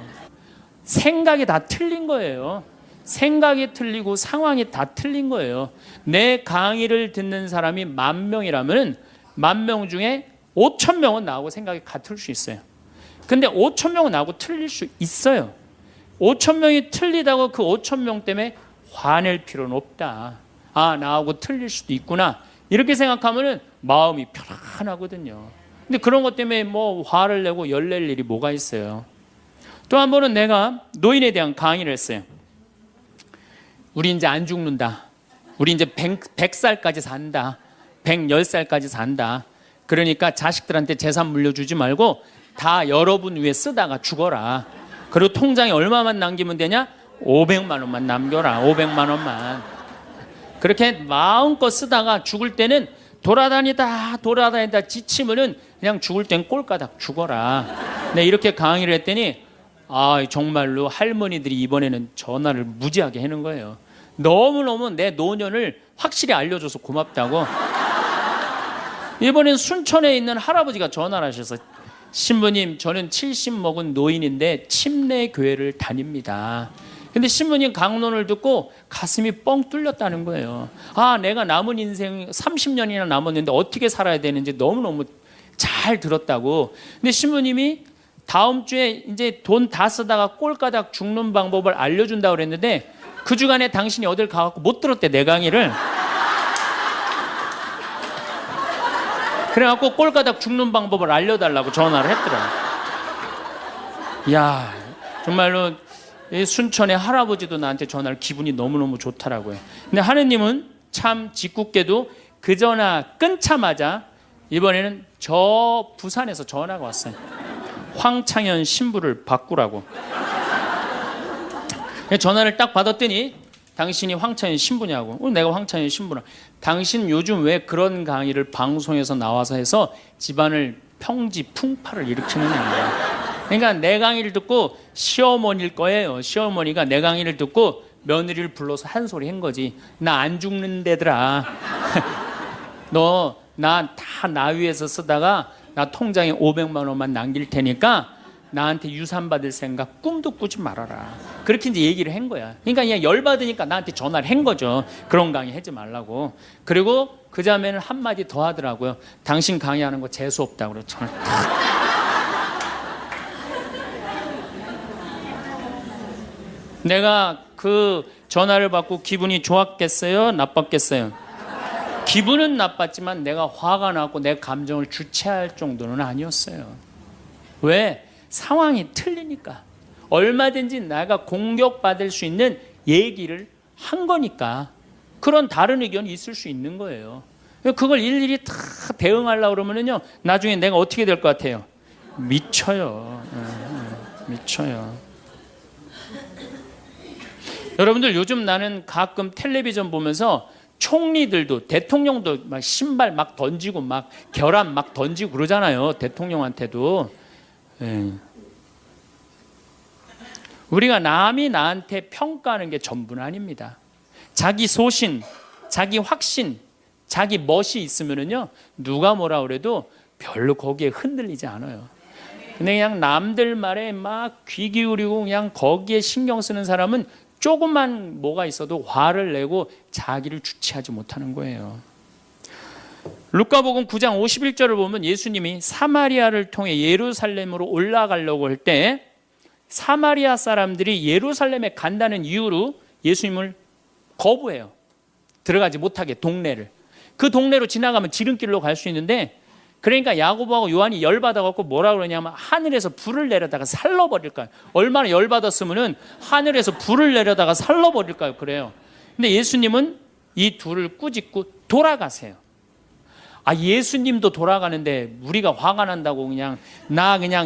생각이 다 틀린 거예요. 생각이 틀리고 상황이 다 틀린 거예요. 내 강의를 듣는 사람이 10,000명이라면 10,000명 중에 5,000명은 나하고 생각이 같을 수 있어요. 근데 5,000명은 나하고 틀릴 수 있어요. 5,000명이 틀리다고 그 5,000명 때문에 화낼 필요는 없다. 아, 나하고 틀릴 수도 있구나. 이렇게 생각하면은 마음이 편안하거든요. 근데 그런 것 때문에 뭐 화를 내고 열낼 일이 뭐가 있어요. 또 한 번은 내가 노인에 대한 강의를 했어요. 우리 이제 안 죽는다. 우리 이제 100살까지 산다. 110살까지 산다. 그러니까 자식들한테 재산 물려주지 말고 다 여러분 위에 쓰다가 죽어라. 그리고 통장에 얼마만 남기면 되냐? 500만 원만 남겨라. 500만 원만. 그렇게 마음껏 쓰다가 죽을 때는 돌아다니다 지치면은 그냥 죽을 땐 꼴까닥 죽어라. 네, 이렇게 강의를 했더니 정말로 할머니들이 이번에는 전화를 무지하게 하는 거예요. 너무너무 내 노년을 확실히 알려줘서 고맙다고. 이번엔 순천에 있는 할아버지가 전화를 하셔서 신부님 저는 70 먹은 노인인데 침례 교회를 다닙니다. 근데 신부님 강론을 듣고 가슴이 뻥 뚫렸다는 거예요. 내가 남은 인생 30년이나 남았는데 어떻게 살아야 되는지 너무너무 잘 들었다고. 근데 신부님이 다음 주에 이제 돈 다 쓰다가 꼴까닥 죽는 방법을 알려준다고 그랬는데 그 주간에 당신이 어딜 가갖고 못 들었대, 내 강의를. 그래갖고 꼴까닥 죽는 방법을 알려달라고 전화를 했더라. 야, 정말로 이 순천의 할아버지도 나한테 전화를 기분이 너무너무 좋더라고요. 근데 하느님은 참 짓궂게도 그 전화 끊자마자 이번에는 저 부산에서 전화가 왔어요. 황창현 신부를 바꾸라고. 전화를 딱 받았더니 당신이 황창현 신부냐고. 내가 황창현 신부라. 당신 요즘 왜 그런 강의를 방송에서 나와서 해서 집안을 평지 풍파를 일으키느냐. 그러니까 내 강의를 듣고 시어머니일 거예요. 시어머니가 내 강의를 듣고 며느리를 불러서 한 소리 한 거지. 나 안 죽는데더라. 너 나 다 나위에서 쓰다가 나 통장에 500만 원만 남길 테니까 나한테 유산 받을 생각 꿈도 꾸지 말아라. 그렇게 이제 얘기를 한 거야. 그러니까 그냥 열받으니까 나한테 전화를 한 거죠. 그런 강의 하지 말라고. 그리고 그 자매는 한마디 더 하더라고요. 당신 강의하는 거 재수 없다고 그랬죠. 내가 그 전화를 받고 기분이 좋았겠어요? 나빴겠어요? 기분은 나빴지만 내가 화가 나고 내 감정을 주체할 정도는 아니었어요. 왜? 상황이 틀리니까. 얼마든지 내가 공격받을 수 있는 얘기를 한 거니까. 그런 다른 의견이 있을 수 있는 거예요. 그걸 일일이 다 대응하려고 그러면요, 나중에 내가 어떻게 될 것 같아요? 미쳐요. 미쳐요. 여러분들, 요즘 나는 가끔 텔레비전 보면서 총리들도, 대통령도 막 신발 막 던지고 막 결함 막 던지고 그러잖아요. 대통령한테도. 우리가 남이 나한테 평가하는 게 전부는 아닙니다. 자기 소신, 자기 확신, 자기 멋이 있으면은요, 누가 뭐라 그래도 별로 거기에 흔들리지 않아요. 근데 그냥 남들 말에 막 귀 기울이고 그냥 거기에 신경 쓰는 사람은 조금만 뭐가 있어도 화를 내고 자기를 주체하지 못하는 거예요. 루카복음 9장 51절을 보면 예수님이 사마리아를 통해 예루살렘으로 올라가려고 할 때 사마리아 사람들이 예루살렘에 간다는 이유로 예수님을 거부해요. 들어가지 못하게, 동네를. 그 동네로 지나가면 지름길로 갈 수 있는데, 그러니까 야고보하고 요한이 열받아갖고 뭐라 그러냐면 하늘에서 불을 내려다가 살러버릴까요? 얼마나 열받았으면은 하늘에서 불을 내려다가 살러버릴까요? 그래요. 근데 예수님은 이 둘을 꾸짖고 돌아가세요. 아, 예수님도 돌아가는데 우리가 화가 난다고 그냥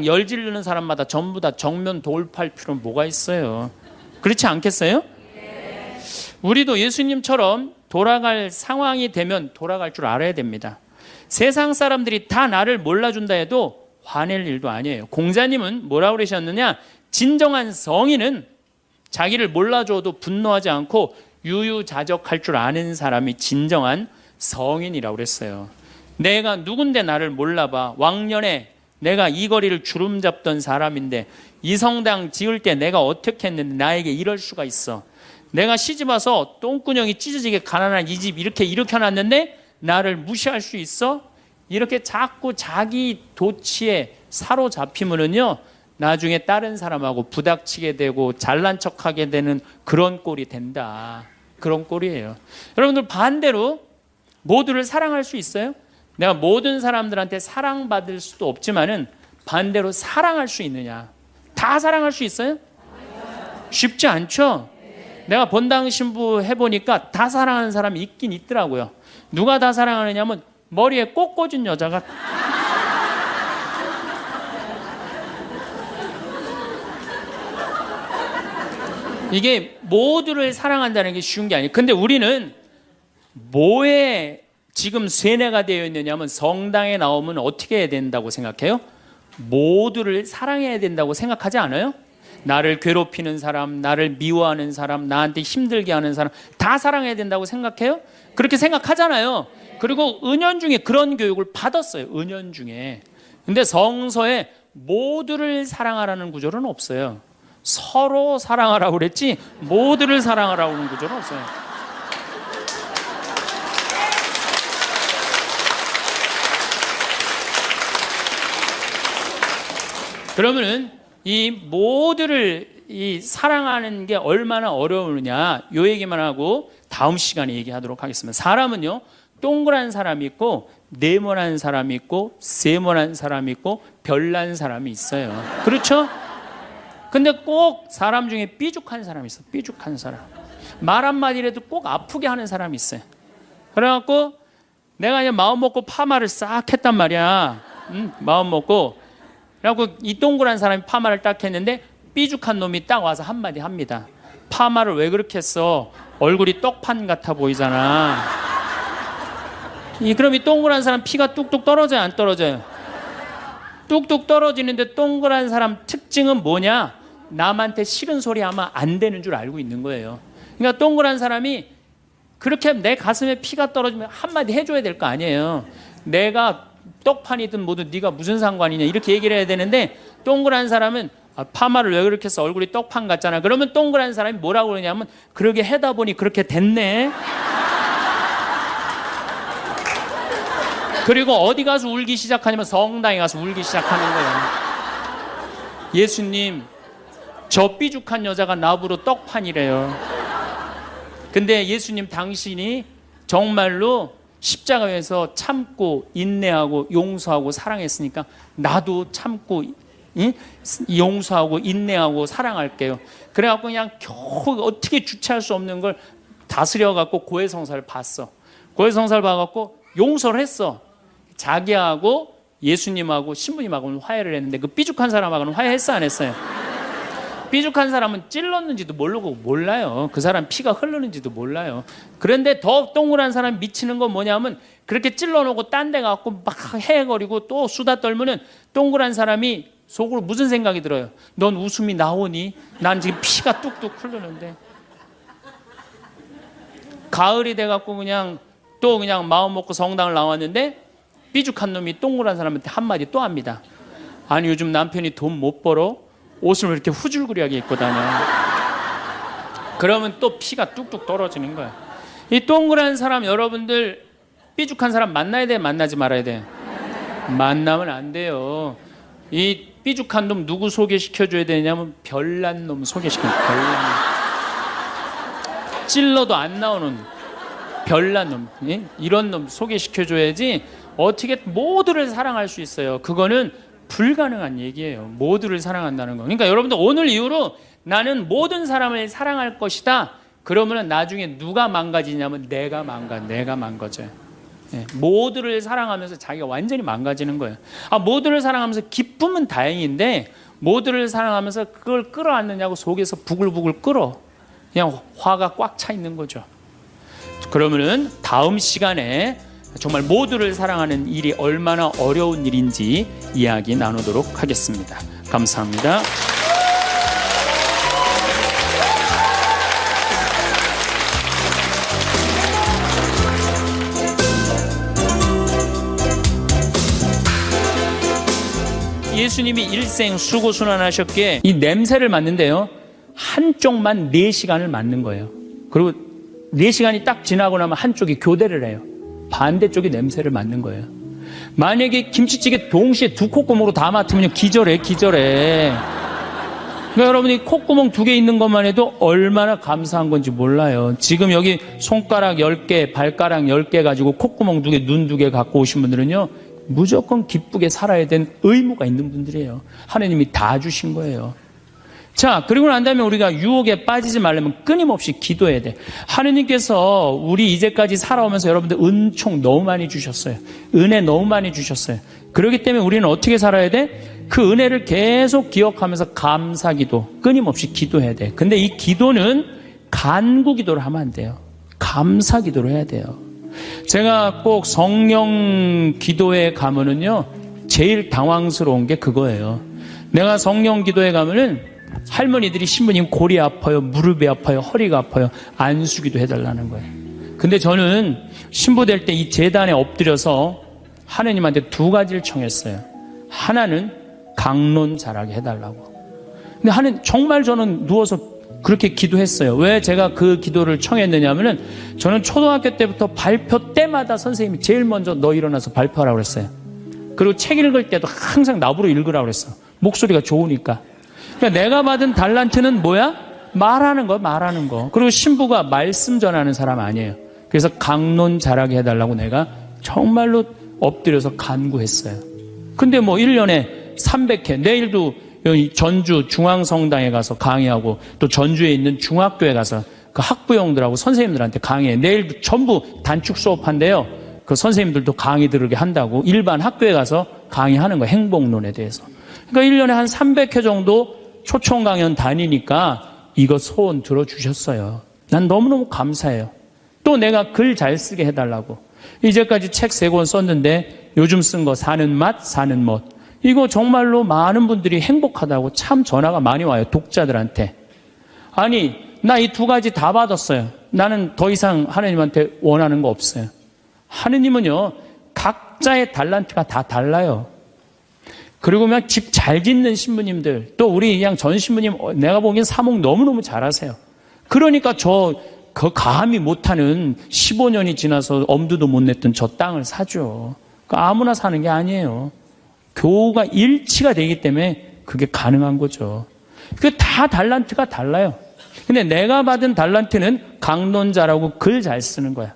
열 지르는 사람마다 전부 다 정면 돌파할 필요는 뭐가 있어요? 그렇지 않겠어요? 우리도 예수님처럼 돌아갈 상황이 되면 돌아갈 줄 알아야 됩니다. 세상 사람들이 다 나를 몰라준다 해도 화낼 일도 아니에요. 공자님은 뭐라고 그러셨느냐? 진정한 성인은 자기를 몰라줘도 분노하지 않고 유유자적할 줄 아는 사람이 진정한 성인이라고 그랬어요. 내가 누군데 나를 몰라봐. 왕년에 내가 이 거리를 주름 잡던 사람인데 이 성당 지을 때 내가 어떻게 했는데 나에게 이럴 수가 있어. 내가 시집와서 똥구녕이 찢어지게 가난한 이 집 이렇게 일으켜놨는데 나를 무시할 수 있어? 이렇게 자꾸 자기 도취에 사로잡히면은요, 나중에 다른 사람하고 부닥치게 되고 잘난 척하게 되는 그런 꼴이 된다. 그런 꼴이에요. 여러분들, 반대로 모두를 사랑할 수 있어요? 내가 모든 사람들한테 사랑받을 수도 없지만은 반대로 사랑할 수 있느냐? 다 사랑할 수 있어요? 쉽지 않죠? 내가 본당 신부 해보니까 다 사랑하는 사람이 있긴 있더라고요. 누가 다 사랑하느냐면 머리에 꽃 꽂은 여자가 이게 모두를 사랑한다는 게 쉬운 게 아니에요. 근데 우리는 뭐에 지금 세뇌가 되어 있느냐면 성당에 나오면 어떻게 해야 된다고 생각해요? 모두를 사랑해야 된다고 생각하지 않아요? 나를 괴롭히는 사람, 나를 미워하는 사람, 나한테 힘들게 하는 사람 다 사랑해야 된다고 생각해요? 그렇게 생각하잖아요. 그리고 은연중에 그런 교육을 받았어요. 은연중에. 근데 성서에 모두를 사랑하라는 구절은 없어요. 서로 사랑하라고 그랬지 모두를 사랑하라고 하는 구절은 없어요. 그러면은 이 모두를 이 사랑하는 게 얼마나 어려우느냐, 요 얘기만 하고 다음 시간에 얘기하도록 하겠습니다. 사람은요, 동그란 사람이 있고 네모난 사람이 있고 세모난 사람이 있고 별난 사람이 있어요. 그렇죠? 근데 꼭 사람 중에 삐죽한 사람이 있어. 삐죽한 사람. 말 한마디라도 꼭 아프게 하는 사람이 있어요. 그래갖고 내가 이제 마음 먹고 파마를 싹 했단 말이야. 마음 먹고. 그래갖고 이 동그란 사람이 파마를 딱 했는데 삐죽한 놈이 딱 와서 한마디 합니다. 파마를 왜 그렇게 했어? 얼굴이 떡판 같아 보이잖아. 그럼 이 동그란 사람 피가 뚝뚝 떨어져요, 안 떨어져요? 뚝뚝 떨어지는데 동그란 사람 특징은 뭐냐? 남한테 싫은 소리 하면 안 되는 줄 알고 있는 거예요. 그러니까 동그란 사람이 그렇게 내 가슴에 피가 떨어지면 한마디 해줘야 될 거 아니에요. 내가 떡판이든 뭐든 네가 무슨 상관이냐 이렇게 얘기를 해야 되는데 동그란 사람은 파마를 왜 그렇게 해서 얼굴이 떡판 같잖아. 그러면 동그란 사람이 뭐라고 그러냐면 그러게 해다 보니 그렇게 됐네. 그리고 어디 가서 울기 시작하냐면 성당에 가서 울기 시작하는 거예요. 예수님, 저 삐죽한 여자가 나보러 떡판이래요. 근데 예수님 당신이 정말로 십자가에서 참고 인내하고 용서하고 사랑했으니까 나도 참고 용서하고 인내하고 사랑할게요. 그래갖고 그냥 겨우 어떻게 주체할 수 없는 걸 다스려갖고 고해성사를 봤어. 고해성사를 봐갖고 용서를 했어. 자기하고 예수님하고 신부님하고는 화해를 했는데 그 삐죽한 사람하고는 화해했어, 안 했어요? 삐죽한 사람은 찔렀는지도 모르고 몰라요. 그 사람 피가 흐르는지도 몰라요. 그런데 더 동그란 사람 미치는 건 뭐냐면 그렇게 찔러놓고 딴 데 가고 막 헤헤거리고 또 수다 떨면은 동그란 사람이 속으로 무슨 생각이 들어요? 넌 웃음이 나오니? 난 지금 피가 뚝뚝 흐르는데. 가을이 돼갖고 그냥 마음 먹고 성당을 나왔는데 삐죽한 놈이 동그란 사람한테 한마디 또 합니다. 아니 요즘 남편이 돈 못 벌어? 옷을 이렇게 후줄그리하게 입고 다녀. 그러면 또 피가 뚝뚝 떨어지는 거야. 이 동그란 사람 여러분들 삐죽한 사람 만나야 돼, 만나지 말아야 돼? 만나면 안 돼요. 이 삐죽한 놈 누구 소개시켜줘야 되냐면 별난 놈 소개시켜요. 별난 놈. 찔러도 안 나오는 별난 놈. 이런 놈 소개시켜줘야지 어떻게 모두를 사랑할 수 있어요. 그거는 불가능한 얘기예요. 모두를 사랑한다는 거. 그러니까 여러분들 오늘 이후로 나는 모든 사람을 사랑할 것이다. 그러면 나중에 누가 망가지냐면 내가 망가져요. 네, 모두를 사랑하면서 자기가 완전히 망가지는 거예요. 모두를 사랑하면서 기쁨은 다행인데 모두를 사랑하면서 그걸 끌어안느냐고 속에서 부글부글 끓어. 그냥 화가 꽉 차 있는 거죠. 그러면은 다음 시간에 정말 모두를 사랑하는 일이 얼마나 어려운 일인지 이야기 나누도록 하겠습니다. 감사합니다. 예수님이 일생 수고순환하셨기에 이 냄새를 맡는데요. 한쪽만 4시간을 맡는 거예요. 그리고 4시간이 딱 지나고 나면 한쪽이 교대를 해요. 반대쪽이 냄새를 맡는 거예요. 만약에 김치찌개 동시에 2콧구멍으로 다 맡으면 기절해. 그러니까 여러분이 콧구멍 2개 있는 것만 해도 얼마나 감사한 건지 몰라요. 지금 여기 손가락 10개, 발가락 10개 가지고 콧구멍 2개, 눈 2개 갖고 오신 분들은요. 무조건 기쁘게 살아야 된 의무가 있는 분들이에요. 하나님이 다 주신 거예요. 자, 그리고 난 다음에 우리가 유혹에 빠지지 말려면 끊임없이 기도해야 돼. 하느님께서 우리 이제까지 살아오면서 여러분들 은총 너무 많이 주셨어요. 은혜 너무 많이 주셨어요. 그렇기 때문에 우리는 어떻게 살아야 돼? 그 은혜를 계속 기억하면서 감사기도, 끊임없이 기도해야 돼. 근데 이 기도는 간구 기도를 하면 안 돼요. 감사 기도를 해야 돼요. 제가 꼭 성령 기도에 가면은요, 제일 당황스러운 게 그거예요. 내가 성령 기도에 가면은 할머니들이 신부님 골이 아파요, 무릎이 아파요, 허리가 아파요, 안수기도 해달라는 거예요. 근데 저는 신부 될 때 이 제단에 엎드려서 하느님한테 2가지를 청했어요. 하나는 강론 잘하게 해달라고. 근데 정말 저는 누워서 그렇게 기도했어요. 왜 제가 그 기도를 청했느냐면은 저는 초등학교 때부터 발표 때마다 선생님이 제일 먼저 너 일어나서 발표하라고 그랬어요. 그리고 책 읽을 때도 항상 나보러 읽으라고 그랬어. 목소리가 좋으니까. 그러니까 내가 받은 달란트는 뭐야? 말하는 거. 그리고 신부가 말씀 전하는 사람 아니에요. 그래서 강론 잘하게 해달라고 내가 정말로 엎드려서 간구했어요. 근데 1년에 300회, 내일도 여기 전주 중앙성당에 가서 강의하고 또 전주에 있는 중학교에 가서 그 학부형들하고 선생님들한테 강의해. 내일 전부 단축 수업한대요. 그 선생님들도 강의 들으게 한다고 일반 학교에 가서 강의하는 거 행복론에 대해서. 그러니까 1년에 한 300회 정도 초청 강연 다니니까 이거 소원 들어주셨어요. 난 너무너무 감사해요. 또 내가 글 잘 쓰게 해달라고. 이제까지 책 3권 썼는데 요즘 쓴 거 사는 맛, 사는 멋. 이거 정말로 많은 분들이 행복하다고 참 전화가 많이 와요. 독자들한테. 아니, 나 이 2가지 다 받았어요. 나는 더 이상 하나님한테 원하는 거 없어요. 하느님은요, 각자의 달란트가 다 달라요. 그리고 그냥 집 잘 짓는 신부님들, 또 우리 그냥 전 신부님, 내가 보기엔 사목 너무너무 잘하세요. 그러니까 그 감히 못하는 15년이 지나서 엄두도 못 냈던 저 땅을 사죠. 아무나 사는 게 아니에요. 교우가 일치가 되기 때문에 그게 가능한 거죠. 그 다 달란트가 달라요. 근데 내가 받은 달란트는 강론자라고 글 잘 쓰는 거야.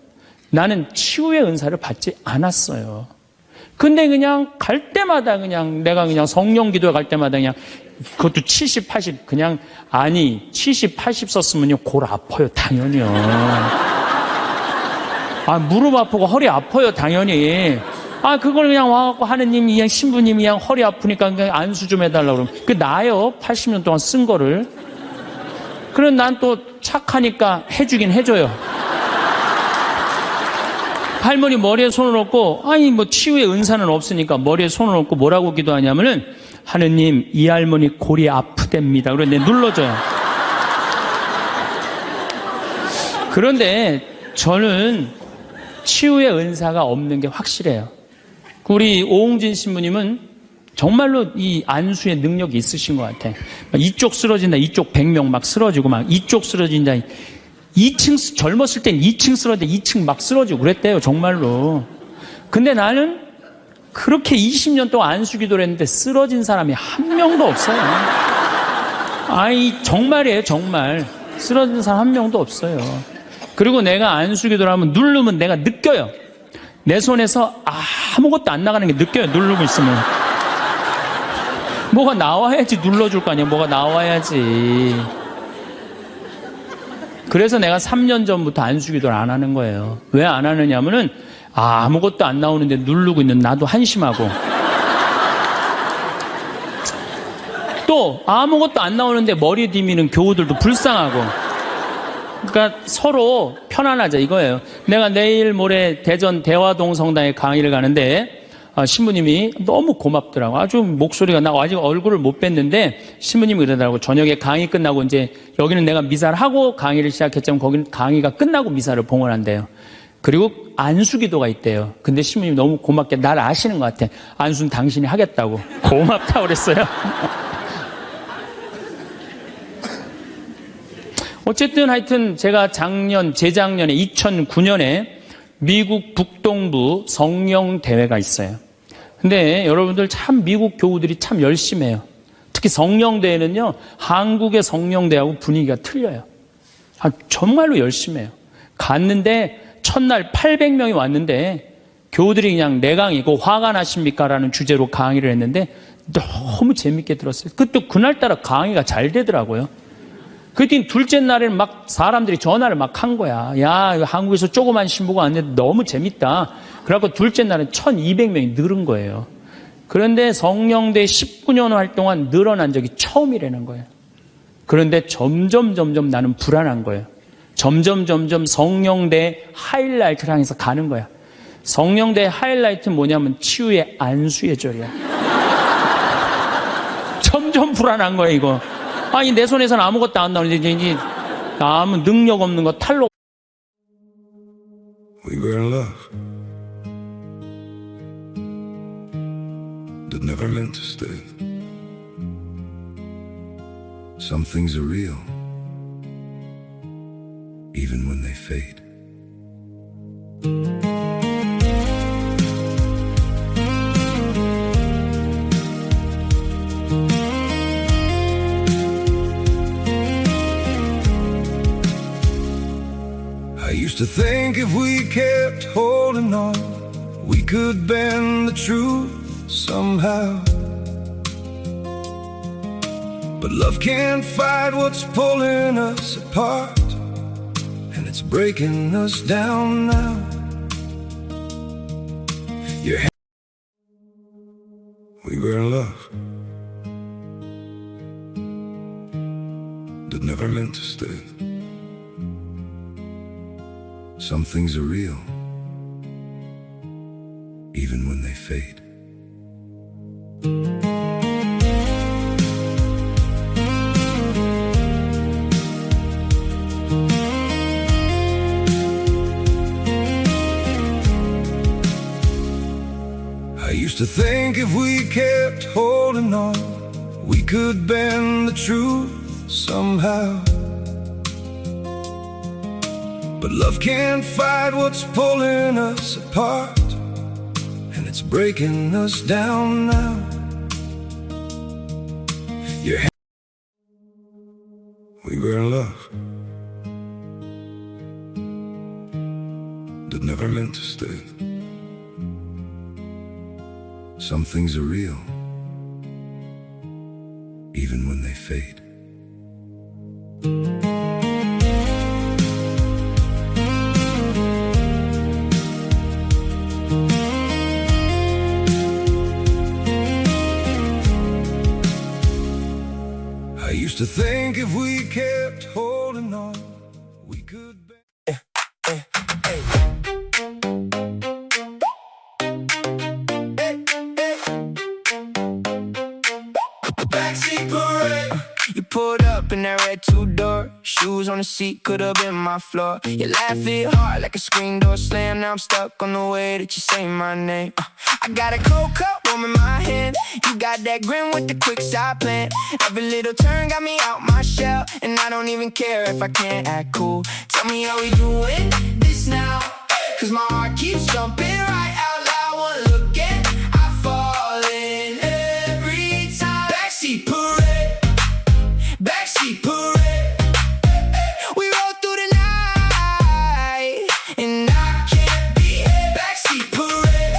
나는 치유의 은사를 받지 않았어요. 근데 그냥 갈 때마다 내가 성령 기도에 갈 때마다 그것도 70, 80 아니 70, 80 썼으면요 골 아파요 당연히요. 무릎 아프고 허리 아파요 당연히. 그걸 그냥 와갖고 하느님이 그냥 신부님이 그냥 허리 아프니까 그냥 안수 좀 해달라고 그러면 그 나요 80년 동안 쓴 거를. 그럼 난 또 착하니까 해주긴 해줘요. 할머니 머리에 손을 얹고 치유의 은사는 없으니까 머리에 손을 얹고 뭐라고 기도하냐면은 하느님 이 할머니 골이 아프답니다. 그런데 눌러줘요. 그런데 저는 치유의 은사가 없는 게 확실해요. 우리 오홍진 신부님은 정말로 이 안수의 능력이 있으신 것 같아. 이쪽 쓰러진다, 이쪽 100명 막 쓰러지고 막 이쪽 쓰러진다. 2층 젊었을 땐 2층 쓰러졌는데 2층 막 쓰러지고 그랬대요 정말로. 근데 나는 그렇게 20년 동안 안수 기도를 했는데 쓰러진 사람이 한 명도 없어요. 정말이에요 정말. 쓰러진 사람 한 명도 없어요. 그리고 내가 안수 기도를 하면 누르면 내가 느껴요. 내 손에서 아무것도 안 나가는 게 느껴요. 누르고 있으면 뭐가 나와야지 눌러줄 거 아니야. 뭐가 나와야지. 그래서 내가 3년 전부터 안수기도를 안 하는 거예요. 왜 안 하느냐면은 아무것도 안 나오는데 누르고 있는 나도 한심하고 또 아무것도 안 나오는데 머리 디미는 교우들도 불쌍하고. 그러니까 서로 편안하자 이거예요. 내가 내일 모레 대전 대화동 성당에 강의를 가는데 신부님이 너무 고맙더라고. 아주 목소리가 나 아직 얼굴을 못 뵀는데 신부님이 그러더라고. 저녁에 강의 끝나고 이제 여기는 내가 미사를 하고 강의를 시작했지만 거기는 강의가 끝나고 미사를 봉헌한대요. 그리고 안수기도가 있대요. 근데 신부님이 너무 고맙게 날 아시는 것 같아. 안수는 당신이 하겠다고. 고맙다고 그랬어요. 어쨌든 하여튼 제가 재작년에 2009년에 미국 북동부 성령 대회가 있어요. 근데 여러분들 참 미국 교우들이 참 열심히 해요. 특히 성령대회는요, 한국의 성령대회하고 분위기가 틀려요. 정말로 열심히 해요. 갔는데 첫날 800명이 왔는데 교우들이 그냥 내 강의고 화가 나십니까? 라는 주제로 강의를 했는데 너무 재밌게 들었어요. 또 그날따라 강의가 잘 되더라고요. 그때 둘째 날에는 막 사람들이 전화를 막 한 거야. 야, 한국에서 조그만 신부가 왔는데 너무 재밌다. 그래갖고 둘째 날은 1200명이 늘은 거예요. 그런데 성령대 19년 활동한 늘어난 적이 처음이라는 거예요. 그런데 점점 나는 불안한 거예요. 점점 성령대 하이라이트를 향해서 가는 거야. 성령대 하이라이트는 뭐냐면 치유의 안수의 절이야. 점점 불안한 거야 이거. 내 손에서는 아무것도 안 나오는데 이제 아무 능력 없는 거 탈로. We were in love that never meant to stay. Some things are real even when they fade. I used to think if we kept holding on, we could bend the truth somehow. But love can't fight what's pulling us apart, and it's breaking us down now. Your hand, we were in love, that never meant to stay. Some things are real, even when they fade. I used to think if we kept holding on, we could bend the truth somehow. But love can't fight what's pulling us apart, and it's breaking us down now. Your hand, we were in love, that never meant to stay. Some things are real, even when they fade. I used to think if we kept holding on, we could backseat parade. You pulled up in that red two-door, shoes on the seat, could've been my floor. You laugh it hard like a screen door slam. Now I'm stuck on the way that you say my name. I got a cold cup warm in my hand. You got that grin with the quick side plan. Every little turn got me out my shell, and I don't even care if I can't act cool. Tell me how we doing this now, cause my heart keeps jumping right out loud. One look and I fall in every time. Backseat parade, backseat parade. We roll through the night, and I can't be here. Backseat parade,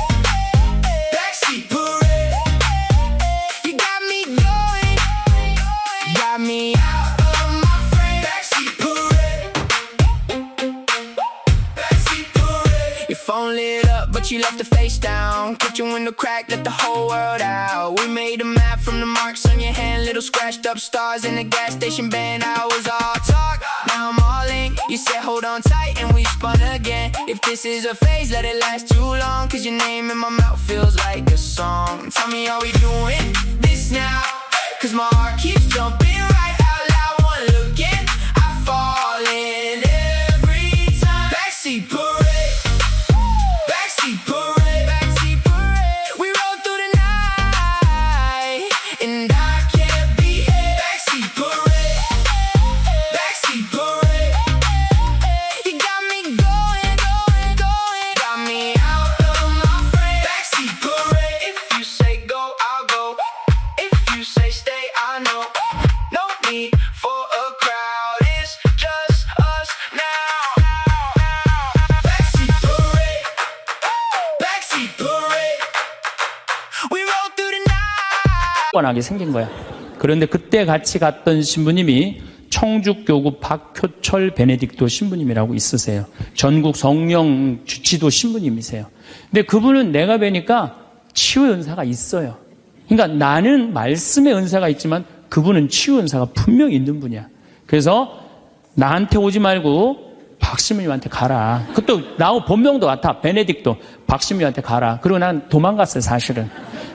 backseat parade. You got me going, got me out of my frame. Backseat parade, backseat parade. Your phone lit up, but you left the face down. Put your window cracked, let the whole world out. We made a map from the marks on your hand, little scratched up stars in the gas station band. I was all talk, now I'm all in. You said hold on tight and we spun again. If this is a phase, let it last too long, cause your name in my mouth feels like a song. Tell me how we doing this now, cause my heart keeps jumping right out loud. One look and I fall in every time. Backseat parade, backseat parade, backseat parade. We roll through the night, and I can't be here. Backseat parade, backseat parade. You got me going, going, going, got me out of my frame. Backseat parade. If you say go, I'll go. If you say stay, I know. No need for a crowd, it's just us now. Backseat parade, backseat parade. We roll through the night. 뻔하게 생긴 거야. 그런데 그때 같이 갔던 신부님이 청주교구 박효철 베네딕토 신부님이라고 있으세요. 전국 성령 주치도 신부님이세요. 근데 그분은 내가 뵈니까 치유 은사가 있어요. 그러니까 나는 말씀의 은사가 있지만 그분은 치유 은사가 분명히 있는 분이야. 그래서 나한테 오지 말고 박신부님한테 가라. 그것도 나하고 본명도 같아. 베네딕토. 박신부님한테 가라. 그리고 난 도망갔어요, 사실은.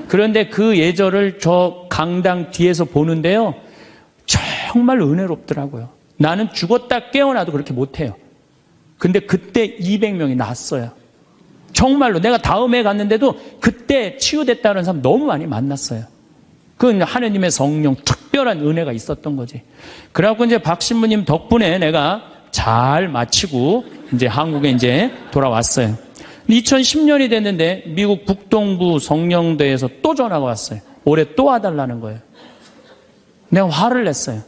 그런데 그 예절을 저 강당 뒤에서 보는데요, 정말 은혜롭더라고요. 나는 죽었다 깨어나도 그렇게 못해요. 근데 그때 200명이 났어요. 정말로 내가 다음에 갔는데도 그때 치유됐다는 사람 너무 많이 만났어요. 그건 하느님의 성령 특별한 은혜가 있었던 거지. 그래갖고 이제 박 신부님 덕분에 내가 잘 마치고 이제 한국에 이제 돌아왔어요. 2010년이 됐는데 미국 북동부 성령대에서 또 전화가 왔어요. 올해 또 와달라는 거예요. 내가 화를 냈어요.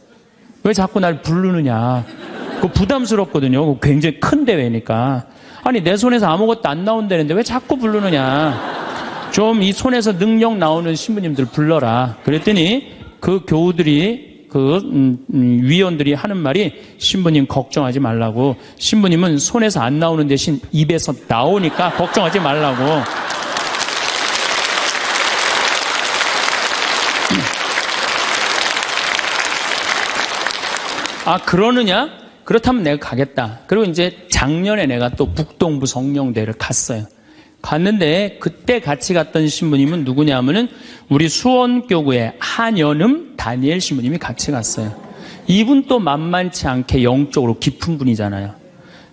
왜 자꾸 날 부르느냐. 그거 부담스럽거든요. 굉장히 큰 대회니까. 아니 내 손에서 아무것도 안 나온다는데 왜 자꾸 부르느냐. 좀 이 손에서 능력 나오는 신부님들 불러라. 그랬더니 그 교우들이 위원들이 하는 말이 신부님 걱정하지 말라고. 신부님은 손에서 안 나오는 대신 입에서 나오니까 걱정하지 말라고. 아, 그러느냐? 그렇다면 내가 가겠다. 그리고 이제 작년에 내가 또 북동부 성령대를 갔어요. 갔는데 그때 같이 갔던 신부님은 누구냐면은 우리 수원교구의 한연음 다니엘 신부님이 같이 갔어요. 이분 또 만만치 않게 영적으로 깊은 분이잖아요.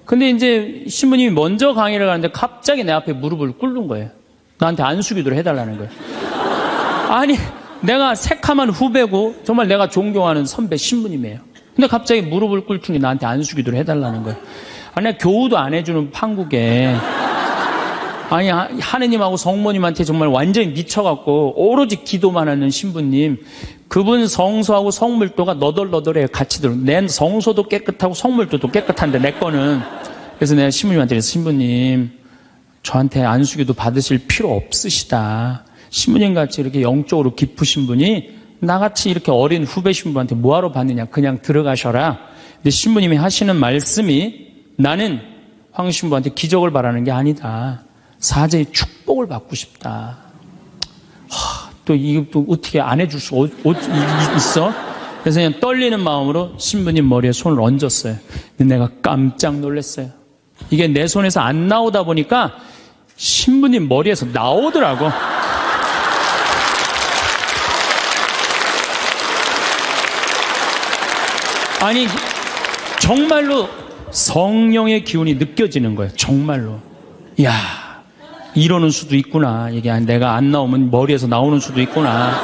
근데 이제 신부님이 먼저 강의를 가는데 갑자기 내 앞에 무릎을 꿇는 거예요. 나한테 안수기도를 해달라는 거예요. 아니, 내가 새카만 후배고 정말 내가 존경하는 선배 신부님이에요. 근데 갑자기 무릎을 꿇더니 나한테 안수기도를 해달라는 거예요. 아니, 교우도 안 해주는 판국에, 아니, 하느님하고 성모님한테 정말 완전히 미쳐갖고 오로지 기도만 하는 신부님, 그분 성소하고 성물도가 너덜너덜해요. 같이 들어. 내 성소도 깨끗하고 성물도도 깨끗한데 내 거는. 그래서 내가 신부님한테 그래서 신부님, 저한테 안수기도 받으실 필요 없으시다. 신부님 같이 이렇게 영적으로 깊으신 분이 나같이 이렇게 어린 후배 신부한테 뭐하러 받느냐, 그냥 들어가셔라. 근데 신부님이 하시는 말씀이 나는 황 신부한테 기적을 바라는 게 아니다. 사제의 축복을 받고 싶다. 또 이거 또 어떻게 안 해줄 수 있어? 그래서 그냥 떨리는 마음으로 신부님 머리에 손을 얹었어요. 근데 내가 깜짝 놀랐어요. 이게 내 손에서 안 나오다 보니까 신부님 머리에서 나오더라고. 아니, 정말로 성령의 기운이 느껴지는 거예요. 정말로. 이야, 이러는 수도 있구나. 이게 내가 안 나오면 머리에서 나오는 수도 있구나.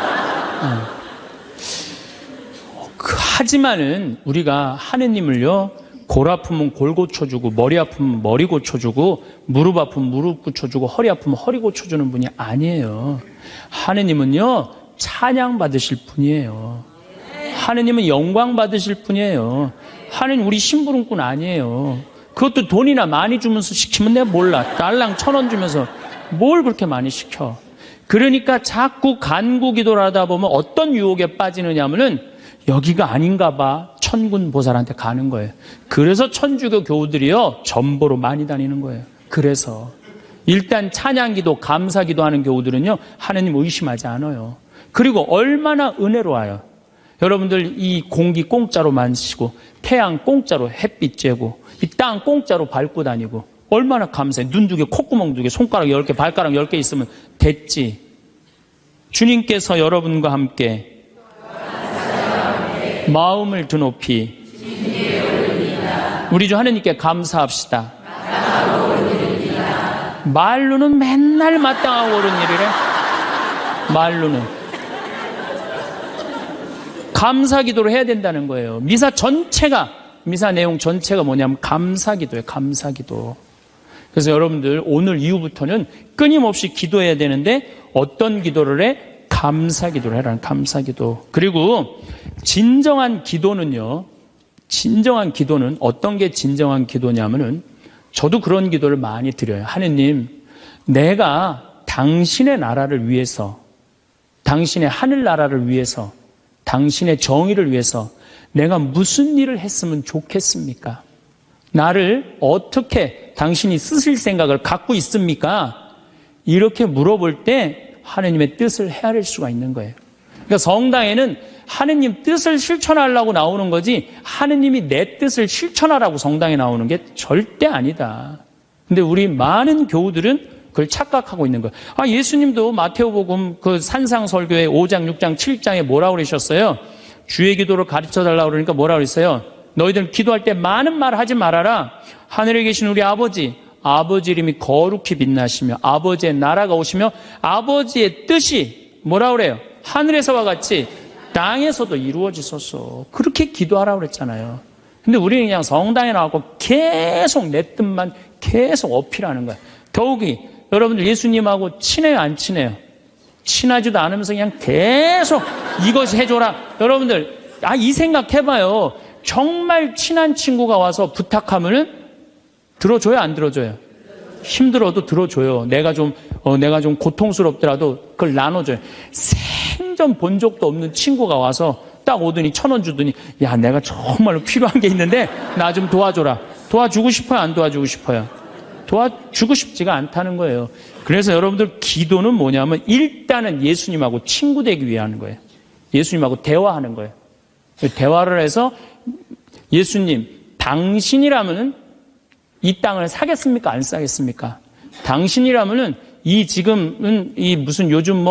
하지만은 우리가 하느님을요, 골 아프면 골 고쳐주고, 머리 아프면 머리 고쳐주고, 무릎 아프면 무릎 고쳐주고, 허리 아프면 허리 고쳐주는 분이 아니에요. 하느님은요, 찬양 받으실 분이에요. 하느님은 영광 받으실 분이에요. 하느님 우리 심부름꾼 아니에요. 그것도 돈이나 많이 주면서 시키면 내가 몰라. 달랑 1,000원 주면서 뭘 그렇게 많이 시켜. 그러니까 자꾸 간구 기도를 하다 보면 어떤 유혹에 빠지느냐 하면은 여기가 아닌가 봐. 천군 보살한테 가는 거예요. 그래서 천주교 교우들이요, 전보로 많이 다니는 거예요. 그래서 일단 찬양기도 감사기도 하는 교우들은요, 하느님 의심하지 않아요. 그리고 얼마나 은혜로워요. 여러분들 이 공기 공짜로 마시고, 태양 공짜로 햇빛 쬐고, 이 땅 공짜로 밟고 다니고, 얼마나 감사해. 눈 2개, 콧구멍 2개, 손가락 10개, 발가락 10개 있으면 됐지. 주님께서 여러분과 함께 마음을 드높이 우리 주 하느님께 감사합시다. 말로는 맨날 마땅하고 옳은 일이래. 말로는. 감사 기도를 해야 된다는 거예요. 미사 내용 전체가 뭐냐면 감사 기도예요. 감사 기도. 그래서 여러분들 오늘 이후부터는 끊임없이 기도해야 되는데 어떤 기도를 해? 감사 기도를 해라는 감사 기도. 그리고 진정한 기도는요. 진정한 기도는 어떤 게 진정한 기도냐면은 저도 그런 기도를 많이 드려요. 하느님, 내가 당신의 나라를 위해서, 당신의 하늘나라를 위해서, 당신의 정의를 위해서 내가 무슨 일을 했으면 좋겠습니까? 나를 어떻게 당신이 쓰실 생각을 갖고 있습니까? 이렇게 물어볼 때 하느님의 뜻을 헤아릴 수가 있는 거예요. 그러니까 성당에는 하느님 뜻을 실천하려고 나오는 거지 하느님이 내 뜻을 실천하라고 성당에 나오는 게 절대 아니다. 근데 우리 많은 교우들은 그걸 착각하고 있는 거예요. 아, 예수님도 마태오복음 그 산상설교의 5장, 6장, 7장에 뭐라고 그러셨어요? 주의 기도를 가르쳐달라고 그러니까 뭐라고 그랬어요? 너희들 기도할 때 많은 말 하지 말아라. 하늘에 계신 우리 아버지 이름이 거룩히 빛나시며 아버지의 나라가 오시며 아버지의 뜻이 뭐라고 그래요? 하늘에서와 같이 땅에서도 이루어지소서. 그렇게 기도하라고 그랬잖아요. 근데 우리는 그냥 성당에 나와서 계속 내 뜻만 계속 어필하는 거예요. 더욱이 여러분들 예수님하고 친해요, 안 친해요? 친하지도 않으면서 그냥 계속 이것이 해줘라. 여러분들, 이 생각 해봐요. 정말 친한 친구가 와서 부탁하면은 들어줘요, 안 들어줘요? 힘들어도 들어줘요. 내가 좀 고통스럽더라도 그걸 나눠줘요. 생전 본 적도 없는 친구가 와서 딱 오더니 1,000원 주더니 야 내가 정말로 필요한 게 있는데 나 좀 도와줘라. 도와주고 싶어요? 안 도와주고 싶어요? 도와주고 싶지가 않다는 거예요. 그래서 여러분들 기도는 뭐냐면 일단은 예수님하고 친구 되기 위해 하는 거예요. 예수님하고 대화하는 거예요. 대화를 해서 예수님 당신이라면은 이 땅을 사겠습니까? 안 사겠습니까? 당신이라면은 이 지금은 이 무슨 요즘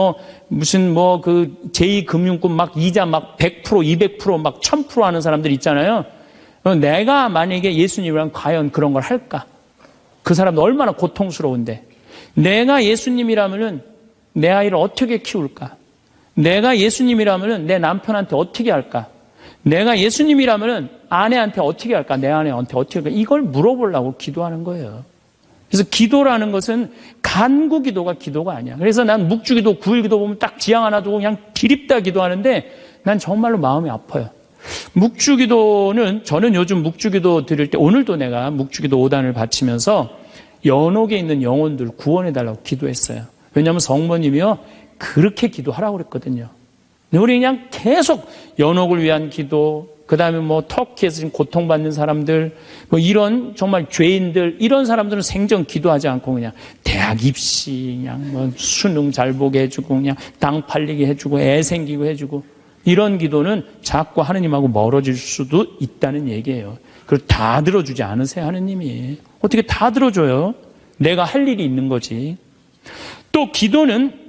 무슨 그 제2금융권 막 이자 막 100%, 200%, 막 1000% 하는 사람들 있잖아요. 내가 만약에 예수님이랑 과연 그런 걸 할까? 그 사람도 얼마나 고통스러운데. 내가 예수님이라면은 내 아이를 어떻게 키울까? 내가 예수님이라면은 내 남편한테 어떻게 할까? 내가 예수님이라면은 아내한테 어떻게 할까? 내 아내한테 어떻게 할까? 이걸 물어보려고 기도하는 거예요. 그래서 기도라는 것은 간구 기도가 기도가 아니야. 그래서 난 묵주기도, 구일기도 보면 딱 지향 하나 두고 그냥 기립다 기도하는데 난 정말로 마음이 아파요. 묵주기도는 저는 요즘 묵주기도 드릴 때 오늘도 내가 묵주기도 5단을 바치면서 연옥에 있는 영혼들 구원해달라고 기도했어요. 왜냐하면 성모님이요 그렇게 기도하라고 그랬거든요. 우리 그냥 계속 연옥을 위한 기도, 그 다음에 터키에서 지금 고통받는 사람들, 이런 정말 죄인들, 이런 사람들은 생전 기도하지 않고 그냥 대학 입시, 그냥 수능 잘 보게 해주고, 그냥 땅 팔리게 해주고, 애 생기고 해주고, 이런 기도는 자꾸 하느님하고 멀어질 수도 있다는 얘기예요. 그걸 다 들어주지 않으세요, 하느님이. 어떻게 다 들어줘요? 내가 할 일이 있는 거지. 또 기도는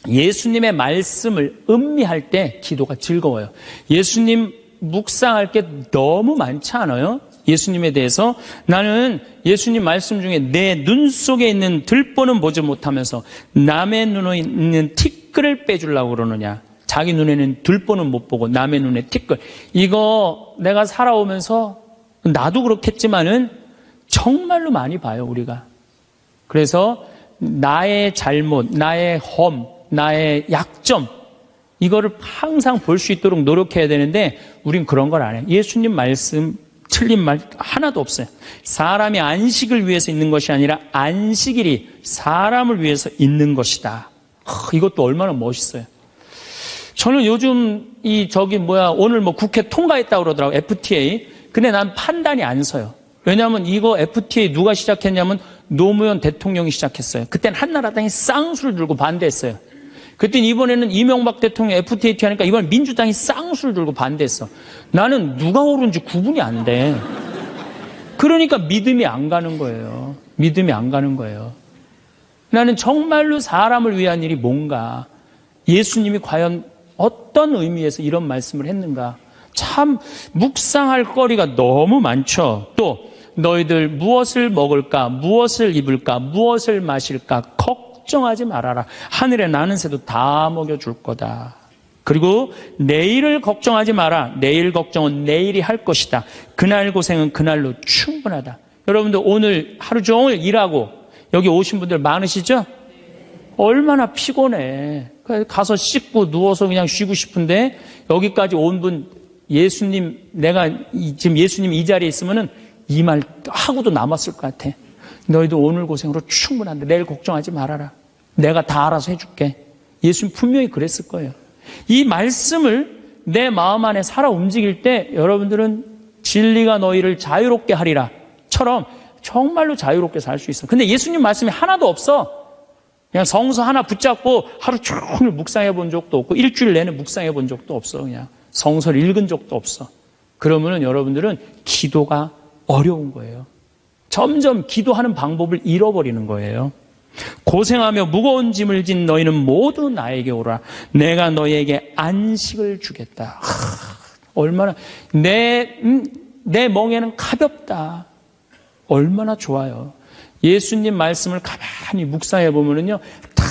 예수님의 말씀을 음미할 때 기도가 즐거워요. 예수님 묵상할 게 너무 많지 않아요? 예수님에 대해서 나는 예수님 말씀 중에 내 눈 속에 있는 들보는 보지 못하면서 남의 눈에 있는 티끌을 빼주려고 그러느냐. 자기 눈에는 들보는 못 보고 남의 눈에 티끌. 이거 내가 살아오면서 나도 그렇겠지만은 정말로 많이 봐요, 우리가. 그래서 나의 잘못, 나의 험, 나의 약점, 이거를 항상 볼 수 있도록 노력해야 되는데 우린 그런 걸 안 해요. 예수님 말씀 틀린 말 하나도 없어요. 사람이 안식을 위해서 있는 것이 아니라 안식일이 사람을 위해서 있는 것이다. 이것도 얼마나 멋있어요. 저는 요즘 오늘 국회 통과했다고 그러더라고요. FTA. 근데 난 판단이 안 서요. 왜냐하면 이거 FTA 누가 시작했냐면 노무현 대통령이 시작했어요. 그때는 한나라당이 쌍수를 들고 반대했어요. 그땐 이번에는 이명박 대통령 FTA 하니까 이번 민주당이 쌍수를 들고 반대했어. 나는 누가 옳은지 구분이 안 돼. 그러니까 믿음이 안 가는 거예요. 믿음이 안 가는 거예요. 나는 정말로 사람을 위한 일이 뭔가, 예수님이 과연 어떤 의미에서 이런 말씀을 했는가. 참 묵상할 거리가 너무 많죠. 또 너희들 무엇을 먹을까, 무엇을 입을까, 무엇을 마실까 걱정하지 말아라. 하늘에 나는 새도 다 먹여줄 거다. 그리고 내일을 걱정하지 마라. 내일 걱정은 내일이 할 것이다. 그날 고생은 그날로 충분하다. 여러분들 오늘 하루 종일 일하고 여기 오신 분들 많으시죠? 얼마나 피곤해. 가서 씻고 누워서 그냥 쉬고 싶은데 여기까지 온 분 예수님, 내가 지금 예수님 이 자리에 있으면은 이 말 하고도 남았을 것 같아. 너희도 오늘 고생으로 충분한데 내일 걱정하지 말아라. 내가 다 알아서 해줄게. 예수님 분명히 그랬을 거예요. 이 말씀을 내 마음 안에 살아 움직일 때 여러분들은 진리가 너희를 자유롭게 하리라 처럼 정말로 자유롭게 살 수 있어. 근데 예수님 말씀이 하나도 없어. 그냥 성서 하나 붙잡고 하루 종일 묵상해 본 적도 없고 일주일 내내 묵상해 본 적도 없어. 그냥 성서를 읽은 적도 없어. 그러면은 여러분들은 기도가 어려운 거예요. 점점 기도하는 방법을 잃어버리는 거예요. 고생하며 무거운 짐을 진 너희는 모두 나에게 오라. 내가 너희에게 안식을 주겠다. 얼마나 내 멍에는 가볍다. 얼마나 좋아요. 예수님 말씀을 가만히 묵상해 보면은요, 다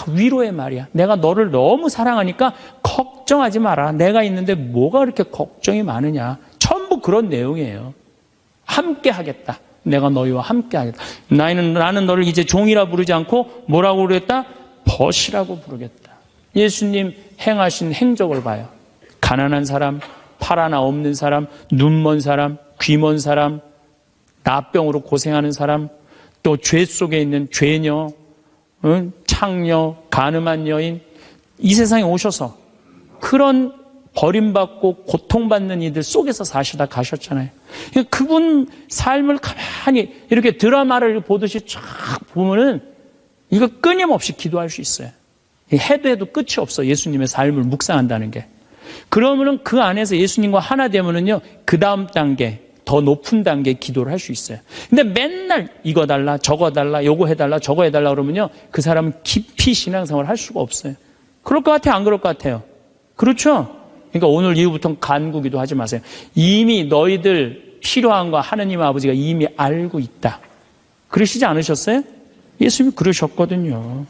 위로의 말이야. 내가 너를 너무 사랑하니까 걱정하지 마라. 내가 있는데 뭐가 그렇게 걱정이 많으냐. 전부 그런 내용이에요. 함께 하겠다. 내가 너희와 함께 하겠다. 나는 너를 이제 종이라 부르지 않고 뭐라고 부르겠다? 벗이라고 부르겠다. 예수님 행하신 행적을 봐요. 가난한 사람, 팔 하나 없는 사람, 눈 먼 사람, 귀 먼 사람, 나병으로 고생하는 사람, 또 죄 속에 있는 죄녀, 창녀, 가늠한 여인, 이 세상에 오셔서 그런 버림받고 고통받는 이들 속에서 사시다 가셨잖아요. 그러니까 그분 삶을 가만히 이렇게 드라마를 보듯이 쫙 보면은 이거 끊임없이 기도할 수 있어요. 해도 해도 끝이 없어. 예수님의 삶을 묵상한다는 게. 그러면은 그 안에서 예수님과 하나 되면은요, 그 다음 단계, 더 높은 단계 기도를 할 수 있어요. 근데 맨날 이거 달라, 저거 달라, 요거 해달라, 저거 해달라 그러면요, 그 사람은 깊이 신앙생활을 할 수가 없어요. 그럴 것 같아요? 안 그럴 것 같아요? 그렇죠? 그러니까 오늘 이후부터는 간구기도 하지 마세요. 이미 너희들 필요한 거 하느님 아버지가 이미 알고 있다. 그러시지 않으셨어요? 예수님이 그러셨거든요.